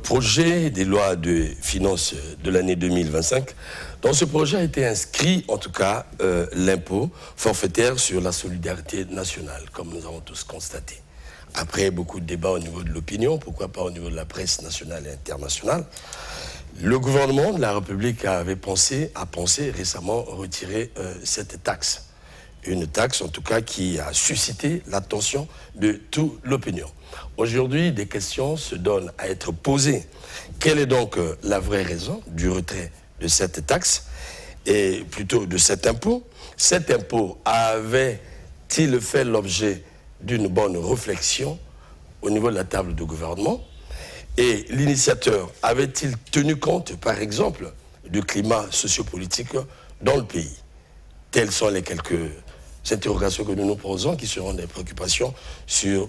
projet des lois de finances de l'année 2025. Dans ce projet a été inscrit, en tout cas, l'impôt forfaitaire sur la solidarité nationale, comme nous avons tous constaté. Après beaucoup de débats au niveau de l'opinion, pourquoi pas au niveau de la presse nationale et internationale, le gouvernement de la République a pensé récemment retirer cette taxe. Une taxe, en tout cas, qui a suscité l'attention de toute l'opinion. Aujourd'hui, des questions se donnent à être posées. Quelle est donc la vraie raison du retrait de cette taxe et plutôt de cet impôt? Cet impôt avait-il fait l'objet d'une bonne réflexion au niveau de la table de gouvernement? Et l'initiateur avait-il tenu compte, par exemple, du climat sociopolitique dans le pays? Telles sont les quelques interrogations que nous nous posons, qui seront des préoccupations sur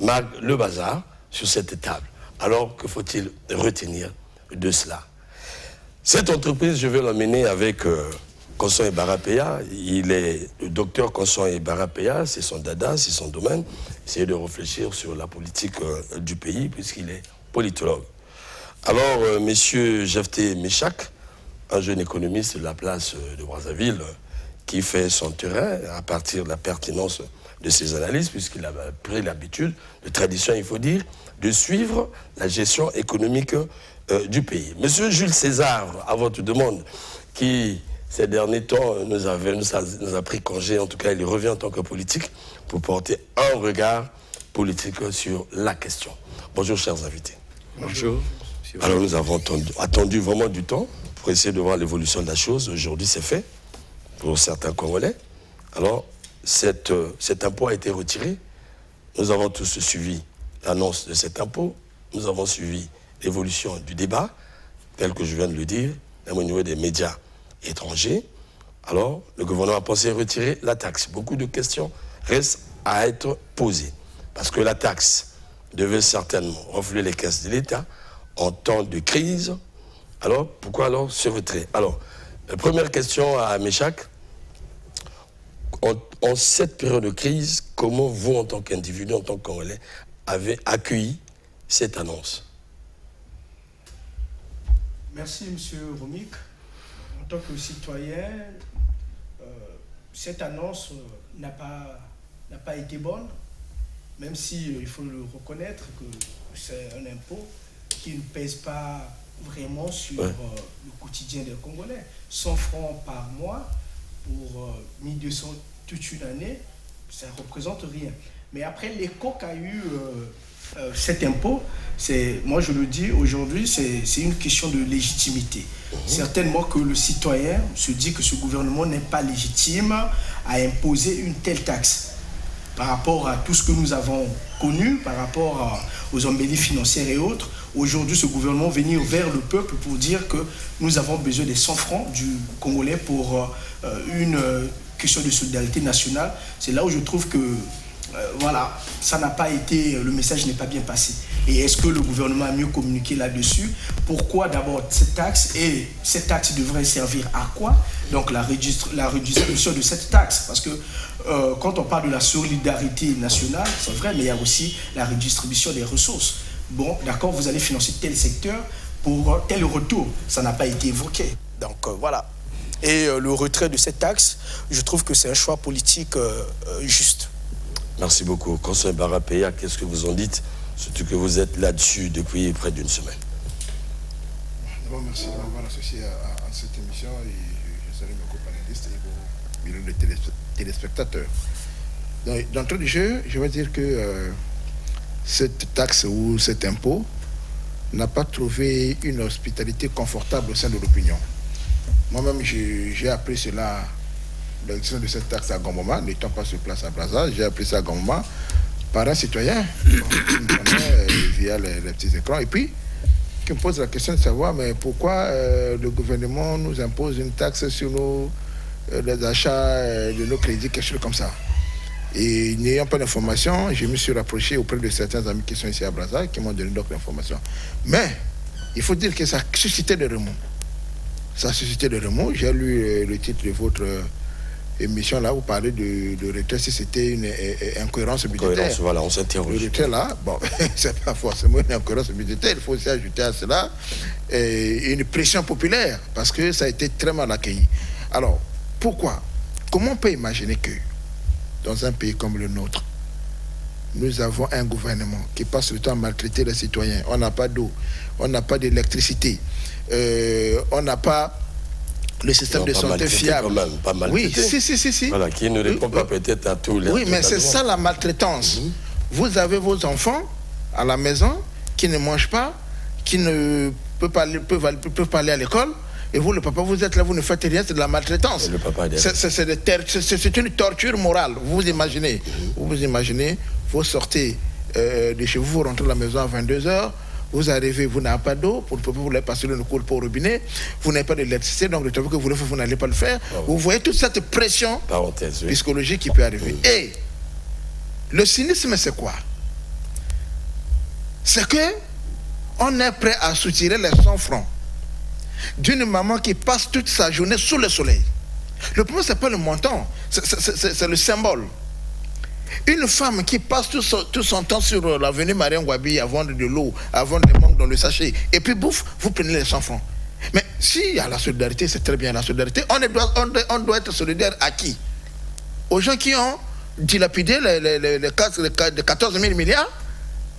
le bazar, sur cette table. Alors, que faut-il retenir de cela? Cette entreprise, je vais l'emmener avec Constant Ibarapéa. Il est le docteur Constant Ibarapéa, c'est son dada, c'est son domaine. Essayer de réfléchir sur la politique du pays, puisqu'il est politologue. Alors, monsieur Jephté Méchac, un jeune économiste de la place de Brazzaville, qui fait son terrain à partir de la pertinence de ses analyses, puisqu'il a pris l'habitude, de tradition, il faut dire, de suivre la gestion économique du pays. Monsieur Jules César, à votre demande, qui ces derniers temps nous a pris congé, en tout cas il revient en tant que politique, pour porter un regard politique sur la question. Bonjour chers invités. Bonjour. Alors nous avons attendu vraiment du temps pour essayer de voir l'évolution de la chose. Aujourd'hui c'est fait pour certains Congolais. Alors cet impôt a été retiré. Nous avons tous suivi l'annonce de cet impôt. Nous avons suivi l'évolution du débat, tel que je viens de le dire, même au niveau des médias étrangers. Alors, le gouvernement a pensé retirer la taxe. Beaucoup de questions restent à être posées. Parce que la taxe devait certainement refléter les caisses de l'État en temps de crise. Alors, pourquoi alors ce retrait? Alors, première question à Méchac. En cette période de crise, comment vous, en tant qu'individu, en tant que Congolais, avez accueilli cette annonce? Merci, M. Romik. En tant que citoyen, cette annonce n'a pas été bonne, même si il faut le reconnaître que c'est un impôt qui ne pèse pas vraiment sur le quotidien des Congolais. 100 francs par mois pour 1200 toute une année, ça ne représente rien. Mais après l'écho qu'a eu cet impôt, moi je le dis aujourd'hui, c'est une question de légitimité. Certainement que le citoyen se dit que ce gouvernement n'est pas légitime à imposer une telle taxe par rapport à tout ce que nous avons connu, par rapport aux embellies financières et autres. Aujourd'hui, ce gouvernement venir vers le peuple pour dire que nous avons besoin des 100 francs du Congolais pour une question de solidarité nationale. C'est là où je trouve que voilà, ça n'a pas été, le message n'est pas bien passé. Et est-ce que le gouvernement a mieux communiqué là-dessus? Pourquoi d'abord cette taxe? Et cette taxe devrait servir à quoi? Donc la redistribution de cette taxe. Parce que quand on parle de la solidarité nationale, c'est vrai, mais il y a aussi la redistribution des ressources. Bon, d'accord, vous allez financer tel secteur pour tel retour. Ça n'a pas été évoqué. Donc voilà. Et le retrait de cette taxe, je trouve que c'est un choix politique juste. Merci beaucoup. Constant Ibarapéa, qu'est-ce que vous en dites? Surtout que vous êtes là-dessus depuis près d'une semaine. D'abord, merci de m'avoir associé à cette émission et je salue mes copanélistes et vos millions de téléspectateurs. D'entrée de jeu, je vais dire que cette taxe ou cet impôt n'a pas trouvé une hospitalité confortable au sein de l'opinion. Moi-même, j'ai appris cela, l'élection de cette taxe à Gomoma, n'étant pas sur place à Brazza, j'ai appris ça à Gomoma par un citoyen qui me connaît via les petits écrans. Et puis, qui me pose la question de savoir, mais pourquoi le gouvernement nous impose une taxe sur les achats de nos crédits, quelque chose comme ça. Et n'ayant pas d'informations, je me suis rapproché auprès de certains amis qui sont ici à Brazza, qui m'ont donné d'autres informations. Mais, il faut dire que ça a suscité des remous. Ça a suscité des remous. J'ai lu le titre de votre émission là, vous parlez de retrait, si c'était une incohérence budgétaire. Voilà, on s'interroge. Le retrait là, bon, c'est pas forcément une incohérence budgétaire, il faut aussi ajouter à cela une pression populaire, parce que ça a été très mal accueilli. Alors, pourquoi? Comment on peut imaginer que, dans un pays comme le nôtre, nous avons un gouvernement qui passe le temps à maltraiter les citoyens, on n'a pas d'eau, on n'a pas d'électricité, on n'a pas le système de santé fiable. Quand même, pas mal oui, si. Voilà, qui ne répond pas peut-être à tous les... Oui, mais c'est ça la maltraitance. Vous avez vos enfants à la maison qui ne mangent pas, qui ne peuvent pas aller à l'école, et vous, le papa, vous êtes là, vous ne faites rien, c'est de la maltraitance. C'est une torture morale. Vous imaginez, vous sortez de chez vous, vous rentrez à la maison à 22h, vous arrivez, vous n'avez pas d'eau, vous voulez passer le cours pour robinet, vous n'avez pas d'électricité, donc le travail que vous voulez faire, vous n'allez pas le faire. Vous voyez toute cette pression psychologique qui peut arriver. Et le cynisme, c'est quoi? C'est que on est prêt à soutirer les 100 francs d'une maman qui passe toute sa journée sous le soleil. Le problème, ce n'est pas le montant, c'est le symbole. Une femme qui passe tout son temps sur l'avenue Marien Ngouabi à vendre de l'eau, à vendre des mangues dans le sachet, et puis bouffe, vous prenez les 100 francs. Mais s'il y a la solidarité, c'est très bien la solidarité. On doit être solidaire à qui? Aux gens qui ont dilapidé les 14 000 milliards?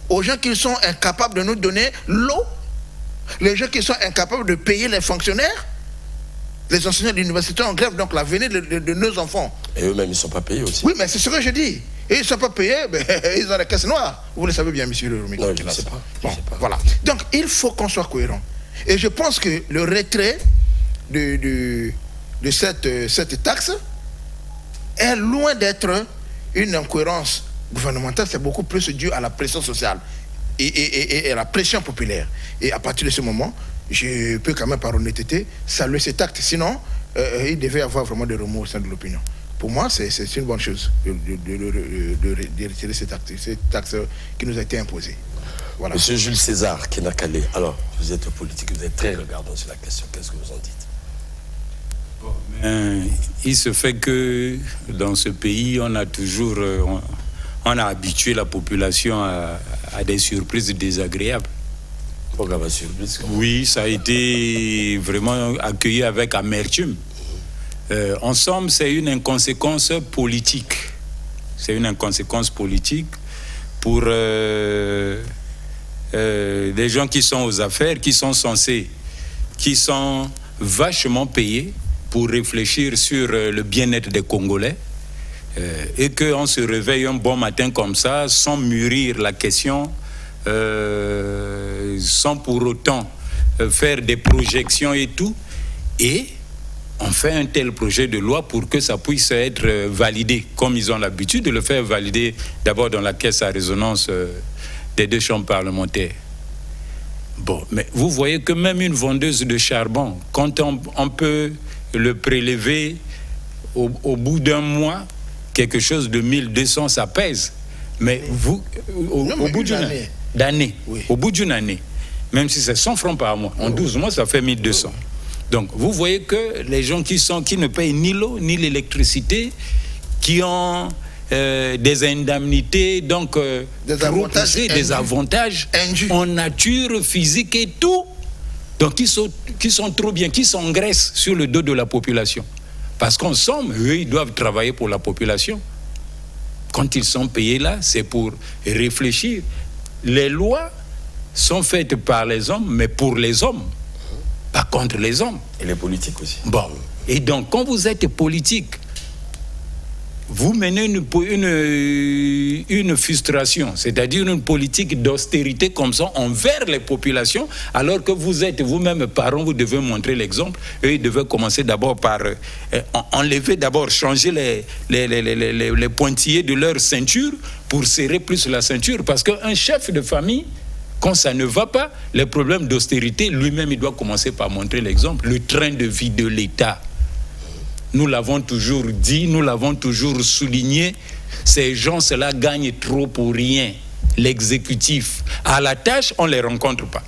Aux gens qui sont incapables de nous donner l'eau? Les gens qui sont incapables de payer les fonctionnaires? Les enseignants de l'université en grève, donc l'avenir de nos enfants. Et eux-mêmes, ils ne sont pas payés aussi. Oui, mais c'est ce que je dis. Et ils ne sont pas payés, mais ils ont la caisse noire. Vous le savez bien, monsieur le Romy. Non, je ne sais pas. Bon, voilà. Donc, il faut qu'on soit cohérent. Et je pense que le retrait de cette taxe est loin d'être une incohérence gouvernementale. C'est beaucoup plus dû à la pression sociale et à la pression populaire. Et à partir de ce moment, je peux quand même, par honnêteté, saluer cet acte. Sinon, il devait y avoir vraiment des remords au sein de l'opinion. Pour moi, c'est une bonne chose de retirer cet acte qui nous a été imposé. Voilà. Monsieur Jules César Kenakale, alors, vous êtes politique, vous êtes très regardant sur la question. Qu'est-ce que vous en dites? Il se fait que dans ce pays, on a habitué la population à des surprises désagréables. Pourquoi pas surprise? Oui, ça a été vraiment accueilli avec amertume. En somme, c'est une inconséquence politique. C'est une inconséquence politique pour des gens qui sont aux affaires, qui sont vachement payés pour réfléchir sur le bien-être des Congolais, et qu'on se réveille un bon matin comme ça, sans mûrir la question, sans pour autant faire des projections et tout, et on fait un tel projet de loi pour que ça puisse être validé, comme ils ont l'habitude de le faire valider d'abord dans la caisse à résonance des deux chambres parlementaires. Bon, mais vous voyez que même une vendeuse de charbon, quand on peut le prélever au bout d'un mois, quelque chose de 1200, ça pèse. Mais vous, au bout d'une année, oui. Au bout d'une année, même si c'est 100 francs par mois, en 12 mois, ça fait 1200. Donc, vous voyez que les gens qui ne payent ni l'eau, ni l'électricité, qui ont des indemnités, donc des avantages en nature, physique et tout, donc qui sont trop bien, qui s'engraissent sur le dos de la population. Parce qu'en somme, eux, ils doivent travailler pour la population. Quand ils sont payés là, c'est pour réfléchir. Les lois sont faites par les hommes, mais pour les hommes, pas contre les hommes. Et les politiques aussi. Bon. Et donc, quand vous êtes politique, vous menez une frustration, c'est-à-dire une politique d'austérité comme ça envers les populations, alors que vous êtes vous-même parents, vous devez montrer l'exemple. Eux, ils devaient commencer d'abord par enlever, changer les pointillés de leur ceinture pour serrer plus la ceinture. Parce qu'un chef de famille, quand ça ne va pas, les problèmes d'austérité, lui-même, il doit commencer par montrer l'exemple. Le train de vie de l'État, nous l'avons toujours dit, nous l'avons toujours souligné, ces gens, cela gagnent trop pour rien. L'exécutif, à la tâche, on ne les rencontre pas.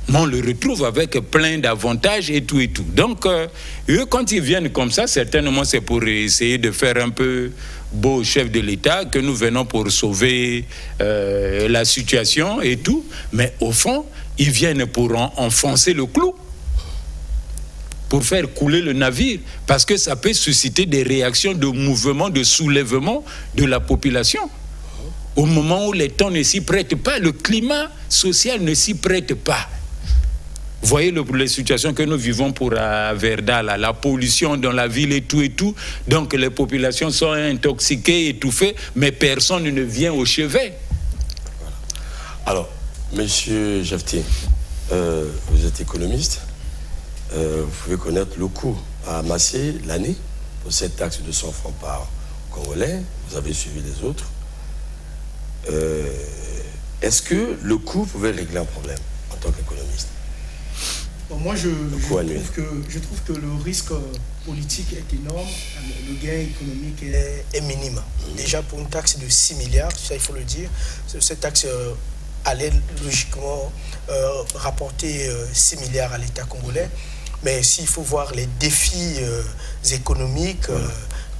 mais on le retrouve avec plein d'avantages et tout et tout. Donc, eux, quand ils viennent comme ça, certainement c'est pour essayer de faire un peu beau chef de l'État, que nous venons pour sauver la situation et tout, mais au fond, ils viennent pour enfoncer le clou, pour faire couler le navire, parce que ça peut susciter des réactions de mouvement, de soulèvement de la population. Au moment où les temps ne s'y prêtent pas, le climat social ne s'y prête pas. Vous voyez les situations que nous vivons pour Verda, la pollution dans la ville et tout. Donc les populations sont intoxiquées, étouffées, mais personne ne vient au chevet. Voilà. Alors, Monsieur Jeftier, vous êtes économiste. Vous pouvez connaître le coût à amasser l'année pour cette taxe de 100 francs par Congolais. Vous avez suivi les autres. Est-ce que le coût pouvait régler un problème en tant qu'économiste? Bon, moi, je trouve que le risque politique est énorme, le gain économique est minime. Déjà, pour une taxe de 6 milliards, ça il faut le dire, cette taxe allait logiquement rapporter 6 milliards à l'État congolais. Mais s'il faut voir les défis économiques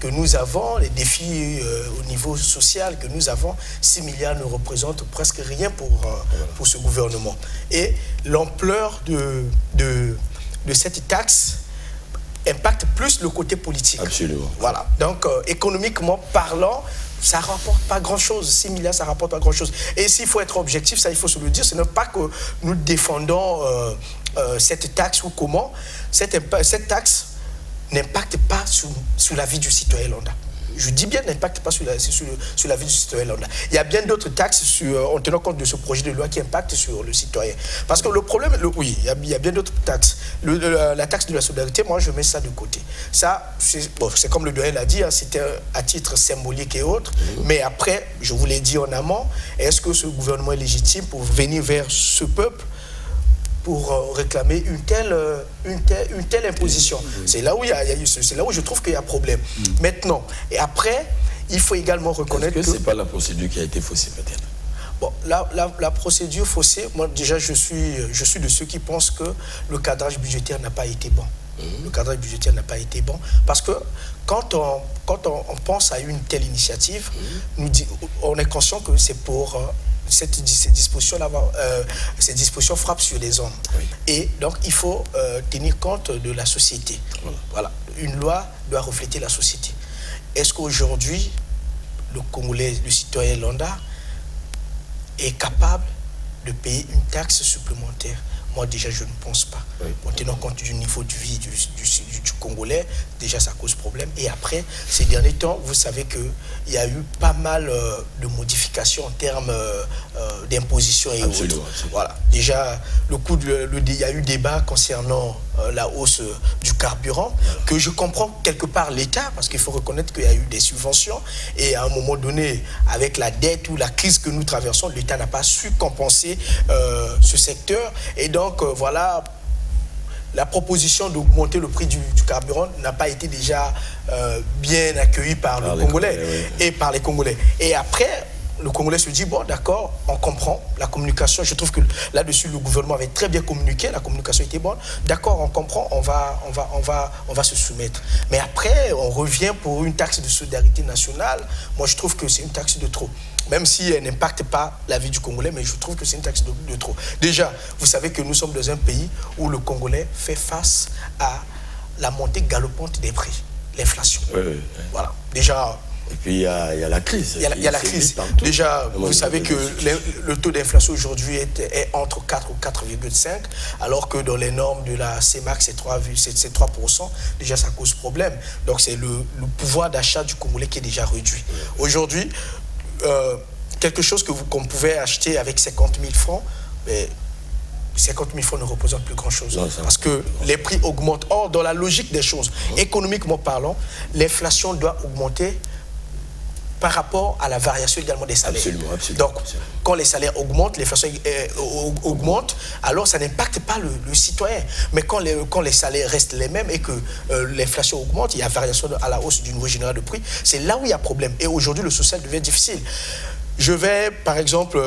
que nous avons, les défis au niveau social que nous avons, 6 milliards ne représentent presque rien pour ce gouvernement. Et l'ampleur de cette taxe impacte plus le côté politique. Absolument. Voilà. Donc, économiquement parlant, ça ne rapporte pas grand-chose. 6 milliards, ça ne rapporte pas grand-chose. Et s'il faut être objectif, ça il faut se le dire, ce n'est pas que nous défendons cette taxe ou comment. Cette taxe n'impacte pas sur la vie du citoyen lambda. Je dis bien n'impacte pas sur la vie du citoyen lambda. Il y a bien d'autres taxes en tenant compte de ce projet de loi qui impactent sur le citoyen. Parce que le problème, oui, il y a bien d'autres taxes. La taxe de la solidarité, moi je mets ça de côté. Ça, c'est comme le doyen l'a dit, hein, c'était à titre symbolique et autres. Mais après, je vous l'ai dit en amont, est-ce que ce gouvernement est légitime pour venir vers ce peuple pour réclamer une telle imposition? C'est là où c'est là où je trouve qu'il y a problème. Maintenant, et après, il faut également reconnaître que... c'est pas la procédure qui a été faussée peut-être? Bon, la procédure faussée, moi déjà je suis de ceux qui pensent que le cadrage budgétaire n'a pas été bon. Le cadrage budgétaire n'a pas été bon parce que quand on pense à une telle initiative, on est conscient que c'est pour... Ces dispositions frappent sur les hommes. Oui. Et donc, il faut tenir compte de la société. Voilà. Une loi doit refléter la société. Est-ce qu'aujourd'hui, le Congolais, le citoyen lambda, est capable de payer une taxe supplémentaire? Moi, déjà, je ne pense pas. Oui. En tenant compte du niveau de vie du Congolais, déjà, ça cause problème. Et après, ces derniers temps, vous savez qu'il y a eu pas mal de modifications en termes d'imposition et autres. Voilà. Déjà, il y a eu débat concernant la hausse du carburant, que je comprends quelque part l'État, parce qu'il faut reconnaître qu'il y a eu des subventions. Et à un moment donné, avec la dette ou la crise que nous traversons, l'État n'a pas su compenser ce secteur. Et donc, voilà, la proposition d'augmenter le prix du carburant n'a pas été déjà bien accueillie par le Congolais et par les Congolais. Et après, le Congolais se dit, bon, d'accord, on comprend la communication. Je trouve que là-dessus, le gouvernement avait très bien communiqué, la communication était bonne. D'accord, on comprend, on va se soumettre. Mais après, on revient pour une taxe de solidarité nationale. Moi, je trouve que c'est une taxe de trop. Même si elle n'impacte pas la vie du Congolais, mais je trouve que c'est une taxe de trop. Déjà, vous savez que nous sommes dans un pays où le Congolais fait face à la montée galopante des prix, l'inflation. Oui. Voilà, déjà... Et puis il y a la crise. Il y a la crise. Déjà, vous savez que le taux d'inflation aujourd'hui est entre 4 ou 4,5, alors que dans les normes de la CEMAC, c'est 3%. Déjà, ça cause problème. Donc, c'est le pouvoir d'achat du Congolais qui est déjà réduit. Aujourd'hui, quelque chose qu'on pouvait acheter avec 50 000 francs, mais 50 000 francs ne représentent plus grand-chose. Parce que les prix augmentent. Or, dans la logique des choses, économiquement parlant, l'inflation doit augmenter par rapport à la variation également des salaires. Absolument. Donc, quand les salaires augmentent, l'inflation augmente, alors ça n'impacte pas le citoyen. Mais quand les salaires restent les mêmes et que l'inflation augmente, il y a variation à la hausse du niveau général de prix, c'est là où il y a problème. Et aujourd'hui, le social devient difficile. Je vais, par exemple,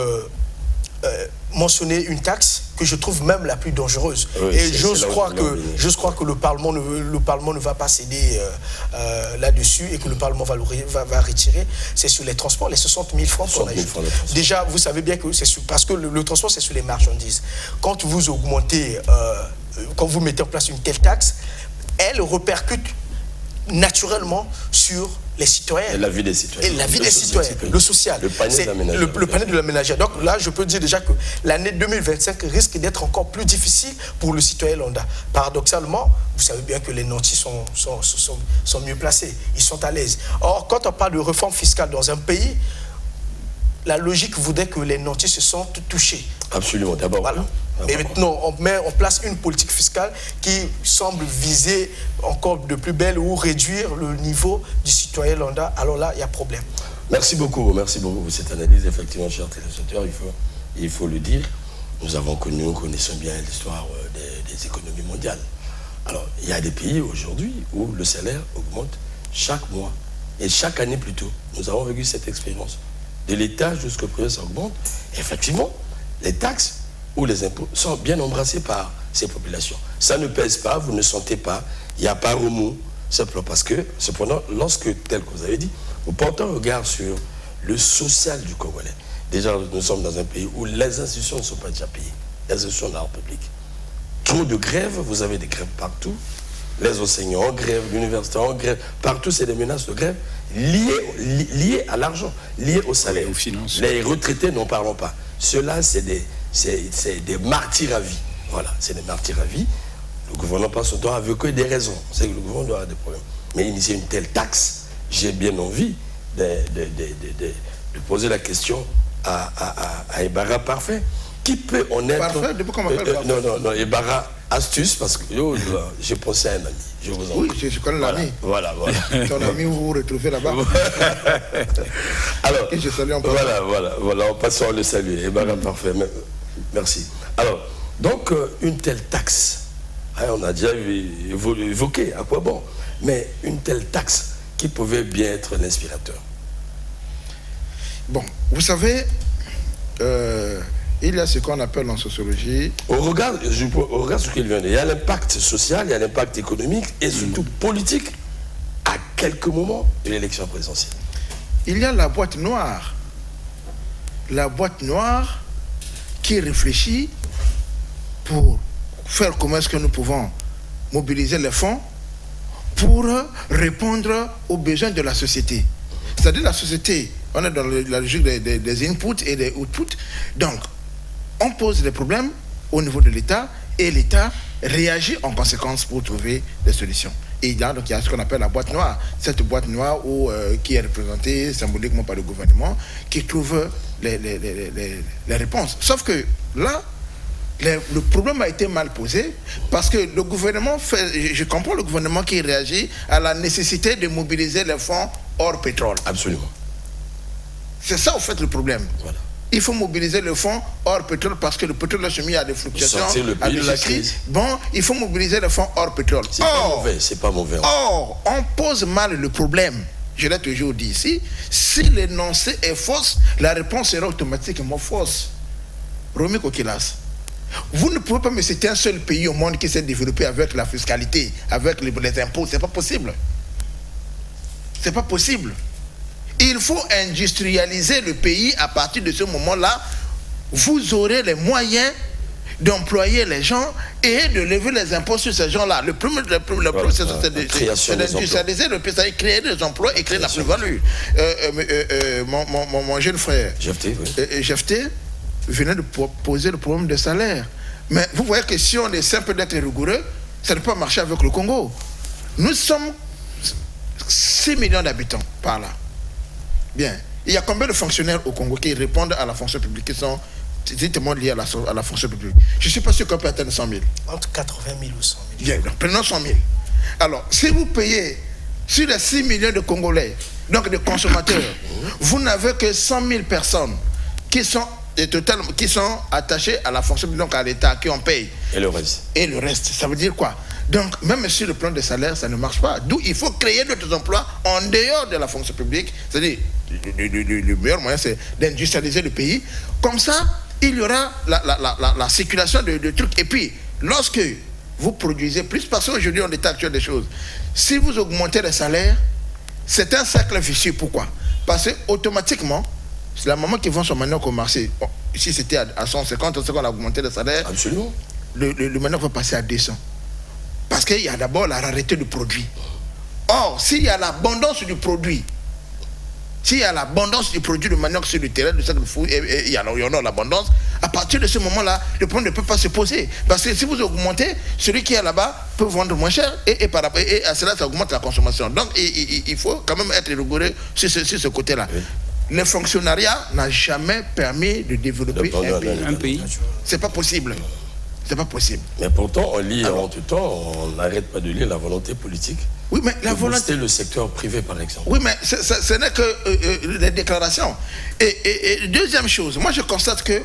mentionner une taxe que je trouve même la plus dangereuse. Oui, et j'ose croire que le Parlement ne va pas céder là-dessus et que le Parlement va retirer. C'est sur les transports, les 60 000 francs qu'on a eu. Déjà, vous savez bien que c'est parce que le transport, c'est sur les marchandises. Quand vous augmentez, quand vous mettez en place une telle taxe, elle répercute naturellement sur les citoyens. Et la vie des citoyens. Et la vie des citoyens, le social. Le panier de la ménagère. Le panier de la ménagère. Donc là, je peux dire déjà que l'année 2025 risque d'être encore plus difficile pour le citoyen lambda. Paradoxalement, vous savez bien que les nantis sont mieux placés. Ils sont à l'aise. Or, quand on parle de réforme fiscale dans un pays, la logique voudrait que les nantis se sentent touchés. Absolument, d'abord. Voilà. Mais maintenant, on met en place une politique fiscale qui semble viser encore de plus belle ou réduire le niveau du citoyen lambda. Alors là, il y a problème. Merci beaucoup pour cette analyse. Effectivement, chers téléspectateurs, il faut le dire. Nous connaissons bien l'histoire des économies mondiales. Alors, il y a des pays aujourd'hui où le salaire augmente chaque mois. Et chaque année plutôt. Nous avons vécu cette expérience. De l'État jusqu'au privé, ça augmente. Et effectivement, les taxes ou les impôts sont bien embrassés par ces populations. Ça ne pèse pas, vous ne sentez pas, il n'y a pas remous, simplement parce que, cependant, lorsque, tel que vous avez dit, vous portez un regard sur le social du Congolais. Déjà, nous sommes dans un pays où les institutions ne sont pas déjà payées, les institutions de la République. Trop de grèves, vous avez des grèves partout, les enseignants en grève, l'université en grève, partout c'est des menaces de grève liées à l'argent, liées au salaire. Aux finances. Les retraités, n'en parlons pas. Ceux-là, c'est des martyrs à vie. Voilà, c'est des martyrs à vie. Le gouvernement passe son temps avec des raisons. C'est que le gouvernement doit avoir des problèmes. Mais initier une telle taxe, j'ai bien envie de poser la question à Ibarra Parfait. Qui peut en être... Parfait, depuis qu'on m'appelle Parfait. Non, Ibarra Astuce, parce que j'ai pensé à un ami. Je vous en Oui, prie. je connais l'ami. Voilà. Ton ami, vous vous retrouvez là-bas. Alors, Et je salue en passant. voilà, en passant à le saluer. Ibarra Parfait, merci. Alors, donc, une telle taxe, on a déjà évoqué, à quoi bon, mais une telle taxe qui pouvait bien être l'inspirateur. Bon, vous savez, il y a ce qu'on appelle en sociologie... Au regard de ce qu'il vient de dire, il y a l'impact social, il y a l'impact économique et surtout politique à quelques moments de l'élection présidentielle. Il y a la boîte noire. La boîte noire qui réfléchit pour faire comment est-ce que nous pouvons mobiliser les fonds pour répondre aux besoins de la société. C'est-à-dire la société, on est dans la logique des inputs et des outputs. Donc, on pose des problèmes au niveau de l'État et l'État réagit en conséquence pour trouver des solutions. Et là, donc, il y a ce qu'on appelle la boîte noire. Cette boîte noire qui est représentée symboliquement par le gouvernement qui trouve les réponses. Sauf que là, le problème a été mal posé parce que le gouvernement je comprends le gouvernement qui réagit à la nécessité de mobiliser les fonds hors pétrole. Absolument. C'est ça, au fait, le problème. Voilà. Il faut mobiliser le fonds hors pétrole parce que le pétrole a soumis à des fluctuations. Sortir le pays de la crise. Bon, il faut mobiliser le fonds hors pétrole. C'est pas mauvais. Or, on pose mal le problème. Je l'ai toujours dit ici. Si l'énoncé est fausse, la réponse sera automatiquement fausse. Romy Kokilas, vous ne pouvez pas me citer un seul pays au monde qui s'est développé avec la fiscalité, avec les impôts. C'est pas possible. C'est pas possible. Il faut industrialiser le pays. À partir de ce moment-là, vous aurez les moyens d'employer les gens et de lever les impôts sur ces gens-là. Le premier processus, c'est d'industrialiser le pays, c'est-à-dire créer des emplois et créer la plus-value. Mon jeune frère, Jefté, venait de poser le problème des salaires. Mais vous voyez que si on est simple d'être rigoureux, ça ne peut pas marcher avec le Congo. Nous sommes 6 millions d'habitants par là. Bien. Il y a combien de fonctionnaires au Congo qui répondent à la fonction publique, qui sont directement liés à la fonction publique? Je ne suis pas sûr qu'on peut atteindre 100 000. Entre 80 000 ou 100 000. Bien, donc prenons 100 000. Alors, si vous payez sur les 6 millions de Congolais, donc de consommateurs, vous n'avez que 100 000 personnes qui sont attachées à la fonction publique, donc à l'État, qui en paye. Et le reste. Et le reste, ça veut dire quoi? Donc, même sur le plan des salaires, ça ne marche pas. D'où il faut créer d'autres emplois en dehors de la fonction publique. C'est-à-dire, le meilleur moyen, c'est d'industrialiser le pays. Comme ça, il y aura la circulation de trucs. Et puis, lorsque vous produisez plus, parce qu'aujourd'hui, on est actuel des choses, si vous augmentez les salaires, c'est un cercle vicieux. Pourquoi? Parce que automatiquement, c'est la maman qui vend son manioc au marché. Bon, si c'était à 150, on sait qu'on a augmenté le salaire. Absolument. Le manioc va passer à 200. Parce qu'il y a d'abord la rareté du produit. Or, s'il y a l'abondance du produit, de manioc sur le terrain, il y en a l'abondance, à partir de ce moment-là, le problème ne peut pas se poser. Parce que si vous augmentez, celui qui est là-bas peut vendre moins cher et à cela, ça augmente la consommation. Donc, il faut quand même être rigoureux sur ce côté-là. Oui. Le fonctionnariat n'a jamais permis de développer un pays. C'est pas possible. C'est pas possible. Mais pourtant, on lit en tout temps, on n'arrête pas de lire la volonté politique. Oui, mais la volonté. Booster le secteur privé, par exemple. Oui, mais ce n'est que des déclarations. Et deuxième chose, moi je constate que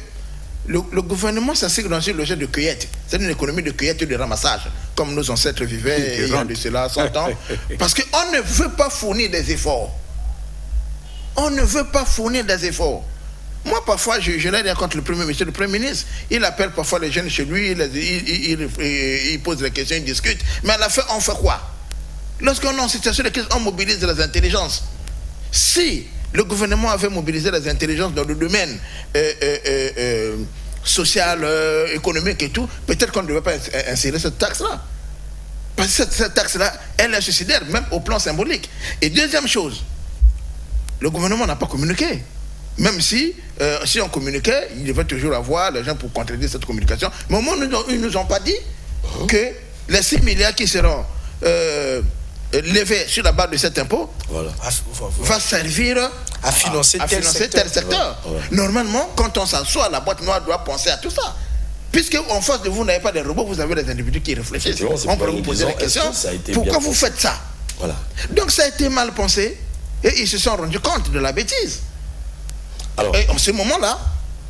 le gouvernement s'inscrit dans une logique de cueillette. C'est une économie de cueillette et de ramassage, comme nos ancêtres vivaient il y a de cela 100 ans. Parce qu'on ne veut pas fournir des efforts. On ne veut pas fournir des efforts. Moi, parfois, je l'ai dit contre le Premier ministre. Le Premier ministre, il appelle parfois les jeunes chez lui, il pose les questions, il discute. Mais à la fin, on fait quoi? Lorsqu'on est en situation de crise, on mobilise les intelligences. Si le gouvernement avait mobilisé les intelligences dans le domaine social, économique et tout, peut-être qu'on ne devait pas insérer cette taxe-là. Parce que cette taxe-là, elle est suicidaire, même au plan symbolique. Et deuxième chose, le gouvernement n'a pas communiqué. Même si on communiquait, il devait toujours avoir les gens pour contredire cette communication. Mais au moment où ils ne nous ont pas dit que les 6 milliards qui seront levés sur la base de cet impôt va servir à financer tel secteur. Normalement, quand on s'assoit, la boîte noire doit penser à tout ça. Puisque en face de vous, vous n'avez pas des robots, vous avez des individus qui réfléchissent. On peut vous poser la question, pourquoi vous faites ça? Donc ça a été mal pensé et ils se sont rendus compte de la bêtise. Alors, et en ce moment-là,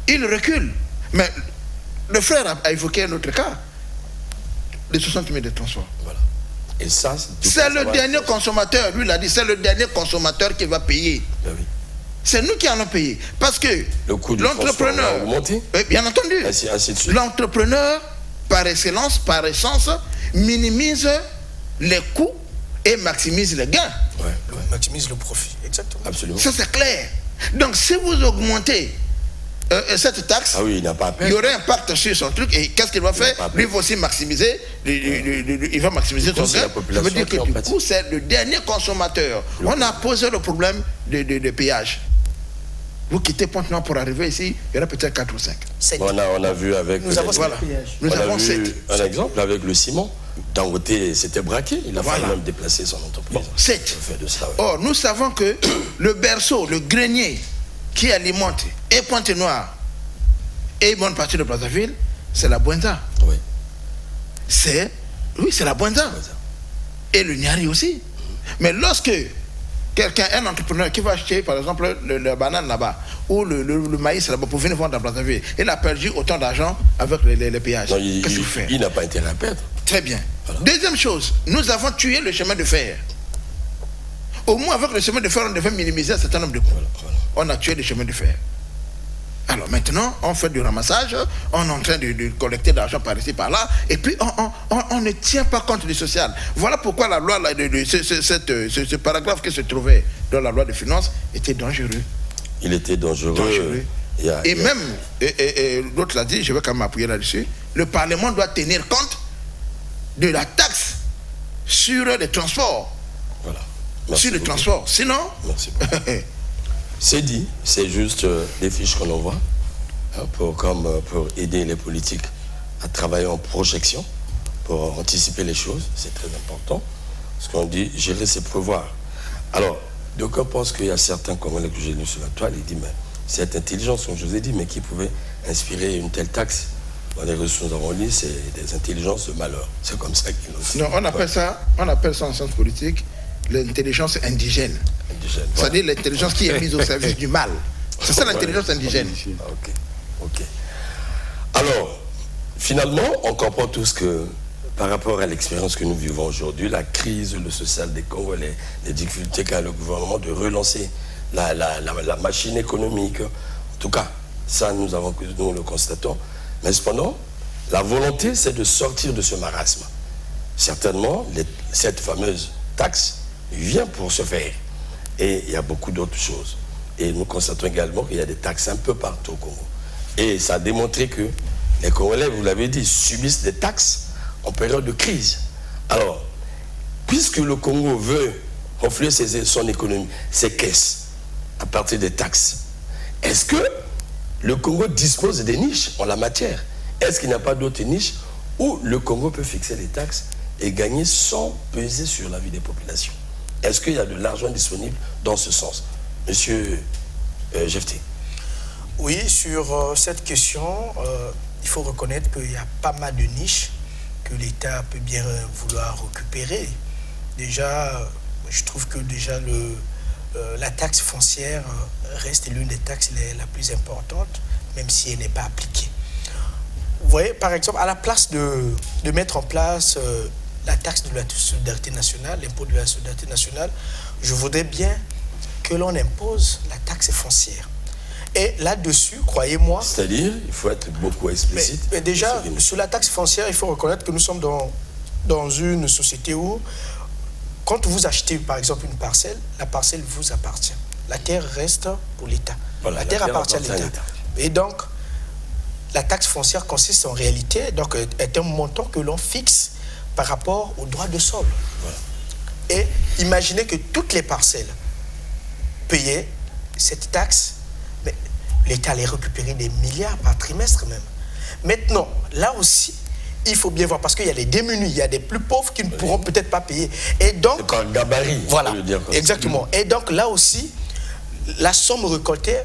il recule. Mais le frère a évoqué un autre cas, les 60 000 de transport. Voilà. Et ça, c'est le dernier consommateur, lui l'a dit, c'est le dernier consommateur qui va payer. Ben oui. C'est nous qui allons payer. Parce que l'entrepreneur a augmenté. Bien entendu. Ainsi de suite. L'entrepreneur, par excellence, par essence, minimise les coûts et maximise les gains. Maximise le profit, exactement. Absolument. Ça, c'est clair. Donc, si vous augmentez cette taxe, il y aurait un impact sur son truc. Et qu'est-ce qu'il va faire? Lui va aussi maximiser, il va maximiser son gain. Ça veut dire que du coup, c'est le dernier consommateur. On a posé le problème de péage. Vous quittez Pointe-Noire pour arriver ici, il y aura peut-être 4 ou 5. On a vu avec... Nous avons 7 péages. Nous avons 7. Un exemple avec le ciment. Dangote s'était braqué, il a fallu même déplacer son entreprise. 7. Or, nous savons que le berceau, le grenier qui alimente et Pointe-Noire et une bonne partie de Brazzaville, c'est la Bouenza. Oui. C'est la Bouenza. Et le Niari aussi. Mais lorsque un entrepreneur qui va acheter, par exemple, le banane là-bas, ou le maïs là-bas pour venir vendre à Brazzaville, il a perdu autant d'argent avec les péages. Qu'est-ce qu'il fait? Il n'a pas intérêt à perdre. Très bien. Voilà. Deuxième chose, nous avons tué le chemin de fer. Au moins, avec le chemin de fer, on devait minimiser un certain nombre de coûts. On a tué le chemin de fer. Alors maintenant, on fait du ramassage, on est en train de collecter de l'argent par ici, par là, et puis on ne tient pas compte du social. Voilà pourquoi la loi, ce paragraphe qui se trouvait dans la loi de finances était dangereux. Il était dangereux. Et même, l'autre l'a dit, je vais quand même appuyer là-dessus, le Parlement doit tenir compte de la taxe sur les transports. Voilà. Merci sur les transports. Sinon... Merci beaucoup. C'est dit, c'est juste des fiches qu'on envoie pour aider les politiques à travailler en projection, pour anticiper les choses, c'est très important. Parce qu'on dit gérer, c'est prévoir. Alors, d'aucuns pensent qu'il y a certains Congolais que j'ai lus sur la toile, ils disent, mais cette intelligence, comme je vous ai dit, mais qui pouvait inspirer une telle taxe. Dans les ressources nous avons lu, c'est des intelligences de malheur. C'est comme ça qu'ils l'ont dit. Non, on appelle ça en sciences politiques l'intelligence indigène. C'est-à-dire l'intelligence qui est mise au service du mal. C'est ça l'intelligence indigène. Ok. Alors, finalement, on comprend tous que par rapport à l'expérience que nous vivons aujourd'hui, la crise, le social des Congolais, les difficultés qu'a le gouvernement de relancer la machine économique, en tout cas, Ça, nous le constatons. Mais cependant, la volonté, c'est de sortir de ce marasme. Certainement, cette fameuse taxe vient pour se faire. Et il y a beaucoup d'autres choses. Et nous constatons également qu'il y a des taxes un peu partout au Congo. Et ça a démontré que les Congolais, vous l'avez dit, subissent des taxes en période de crise. Alors, puisque le Congo veut renflouer son économie, ses caisses, à partir des taxes, est-ce que le Congo dispose des niches en la matière? Est-ce qu'il n'y a pas d'autres niches où le Congo peut fixer les taxes et gagner sans peser sur la vie des populations? Est-ce qu'il y a de l'argent disponible dans ce sens? Monsieur Jefté. Oui, sur cette question, il faut reconnaître qu'il y a pas mal de niches que l'État peut bien vouloir récupérer. Déjà, je trouve que déjà la taxe foncière reste l'une des taxes la plus importante, même si elle n'est pas appliquée. Vous voyez, par exemple, à la place de mettre en place la taxe de la solidarité nationale, l'impôt de la solidarité nationale, je voudrais bien que l'on impose la taxe foncière. Et là-dessus, croyez-moi... C'est-à-dire, il faut être beaucoup explicite. Mais déjà, sur la taxe foncière, il faut reconnaître que nous sommes dans une société où, quand vous achetez, par exemple, une parcelle, la parcelle vous appartient. La terre reste pour l'État. Voilà, la terre appartient à l'État. Et donc, la taxe foncière consiste en réalité, donc, est un montant que l'on fixe par rapport au droit de sol. Voilà. Et imaginez que toutes les parcelles payaient cette taxe, mais l'État allait récupérer des milliards par trimestre même. Maintenant, là aussi, il faut bien voir, parce qu'il y a les démunis, il y a des plus pauvres qui ne pourront peut-être pas payer. Et donc, c'est un gabarit. Voilà, exactement. Et donc là aussi, la somme récoltée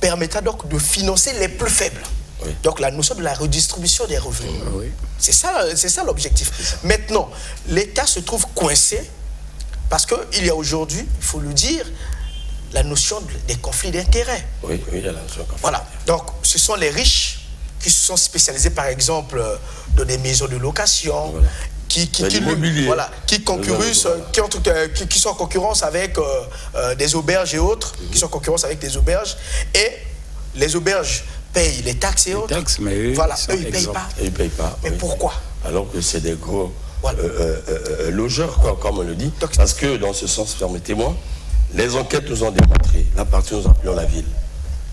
permettra donc de financer les plus faibles. Oui. Donc la notion de la redistribution des revenus. Oui. C'est ça l'objectif. Maintenant, l'État se trouve coincé parce qu'il y a aujourd'hui, il faut le dire, la notion des conflits d'intérêts. Oui, il y a la notion de conflit. Voilà. Donc ce sont les riches qui se sont spécialisés, par exemple, dans des maisons de location, voilà. qui concurrent, qui sont en concurrence avec des auberges et autres, qui sont en concurrence avec des auberges, et les auberges payent les taxes et autres. Taxes, mais eux, voilà, eux ils ne payent pas. Mais pourquoi? Alors que c'est des gros logeurs, comme on le dit. Donc, parce que dans ce sens, permettez-moi, les enquêtes nous ont démontré, la partie nous appelons la ville,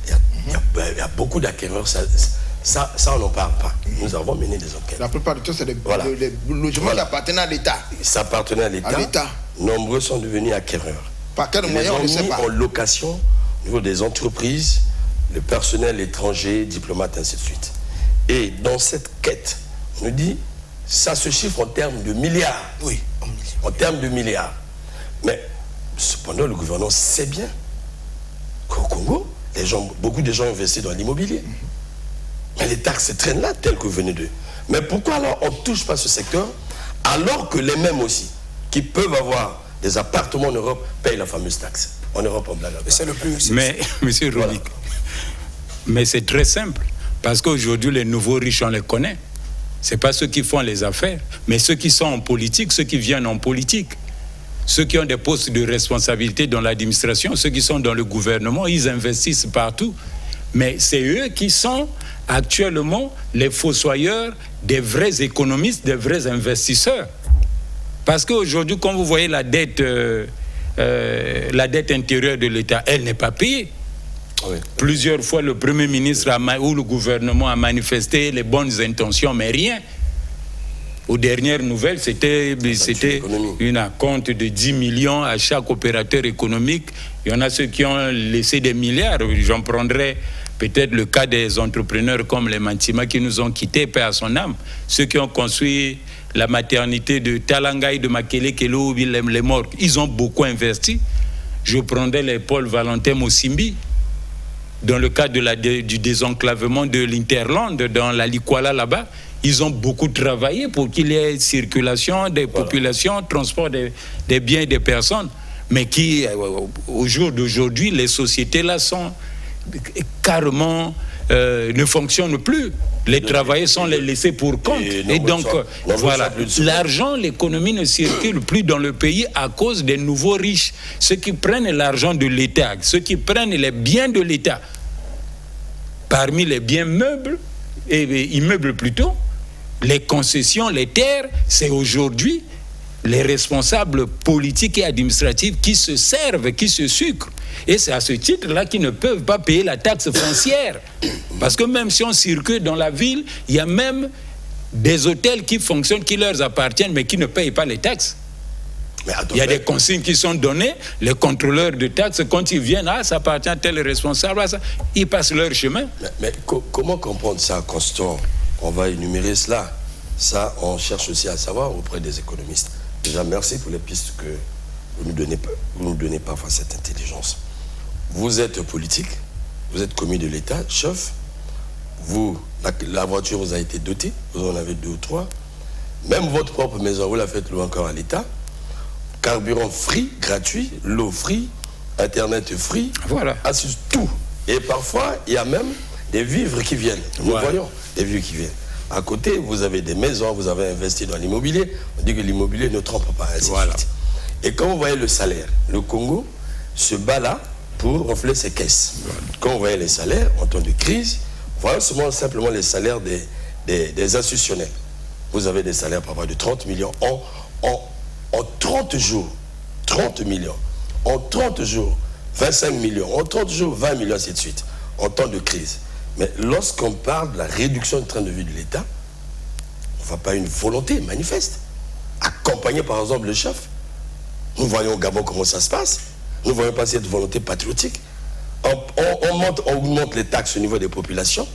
il y a beaucoup d'acquéreurs, ça on n'en parle pas. Nous avons mené des enquêtes. La plupart du temps, c'est des logements qui appartenaient à l'État. Ça appartenait à l'État. Nombreux sont devenus acquéreurs. Par quel moyen, on ne sait pas. En location, au niveau des entreprises, le personnel étranger, diplomates, ainsi de suite. Et dans cette quête, on nous dit, ça se chiffre en termes de milliards. Oui, en termes de milliards. Mais cependant, le gouvernement sait bien qu'au Congo, beaucoup de gens investissent dans l'immobilier. Mais les taxes traînent là, telles que vous venez de. Mais pourquoi alors on ne touche pas ce secteur, alors que les mêmes aussi, qui peuvent avoir des appartements en Europe, payent la fameuse taxe. En Europe, on blague. C'est le plus... Mais, monsieur Robic, mais c'est très simple. Parce qu'aujourd'hui, les nouveaux riches, on les connaît. Ce n'est pas ceux qui font les affaires, mais ceux qui sont en politique, ceux qui viennent en politique. Ceux qui ont des postes de responsabilité dans l'administration, ceux qui sont dans le gouvernement, ils investissent partout. Mais c'est eux qui sont actuellement les fossoyeurs des vrais économistes, des vrais investisseurs. Parce qu'aujourd'hui, quand vous voyez la dette intérieure de l'État, elle n'est pas payée. Oui. Plusieurs fois, le Premier ministre ou le gouvernement a manifesté les bonnes intentions, mais rien. Aux dernières nouvelles, c'était une acompte de 10 millions à chaque opérateur économique. Il y en a ceux qui ont laissé des milliards. J'en prendrai peut-être le cas des entrepreneurs comme les Mantima qui nous ont quittés, paix à son âme. Ceux qui ont construit la maternité de Talangaï, de Makele-Kelo, les morts, ils ont beaucoup investi. Je prendrai les Paul Valentin Mosimbi, dans le cadre du désenclavement de l'Interland, dans la Likwala là-bas. Ils ont beaucoup travaillé pour qu'il y ait circulation des populations, transport des biens et des personnes. Mais qui, au jour d'aujourd'hui, les sociétés là sont carrément, ne fonctionnent plus. Les travailleurs sont laissés pour compte. Et donc, voilà, l'argent, l'économie ne circule plus dans le pays à cause des nouveaux riches. Ceux qui prennent l'argent de l'État, ceux qui prennent les biens de l'État. parmi les biens meubles, et immeubles plutôt, les concessions, les terres, c'est aujourd'hui les responsables politiques et administratifs qui se servent, qui se sucrent. Et c'est à ce titre-là qu'ils ne peuvent pas payer la taxe foncière. Parce que même si on circule dans la ville, il y a même des hôtels qui fonctionnent, qui leur appartiennent, mais qui ne payent pas les taxes. Il y a des consignes qui sont données, les contrôleurs de taxes, quand ils viennent, ça appartient à tel responsable, ça, ils passent leur chemin. Mais comment comprendre ça, Constant? On va énumérer cela. Ça, on cherche aussi à savoir auprès des économistes. Déjà, merci pour les pistes que vous nous donnez parfois cette intelligence. Vous êtes politique, vous êtes commis de l'État, chef, la voiture vous a été dotée, vous en avez 2 ou 3, même votre propre maison, vous la faites louer encore à l'État, carburant free, gratuit, l'eau free, Internet free, voilà. Tout. Et parfois, il y a même des vivres qui viennent. Nous voyons des vivres qui viennent. À côté, vous avez des maisons, vous avez investi dans l'immobilier. On dit que l'immobilier ne trompe pas, ainsi de suite. Et quand vous voyez le salaire, le Congo se bat là pour ronfler ses caisses. Quand vous voyez les salaires en temps de crise, voilà simplement les salaires des institutionnels. Vous avez des salaires parfois de 30 millions en 30 jours. 30 millions. En 30 jours, 25 millions. En 30 jours, 20 millions, ainsi de suite. En temps de crise. Mais lorsqu'on parle de la réduction du train de vie de l'État, on ne voit pas une volonté manifeste. Accompagner par exemple le chef. Nous voyons au Gabon comment ça se passe. Nous ne voyons pas cette volonté patriotique. On augmente les taxes au niveau des populations.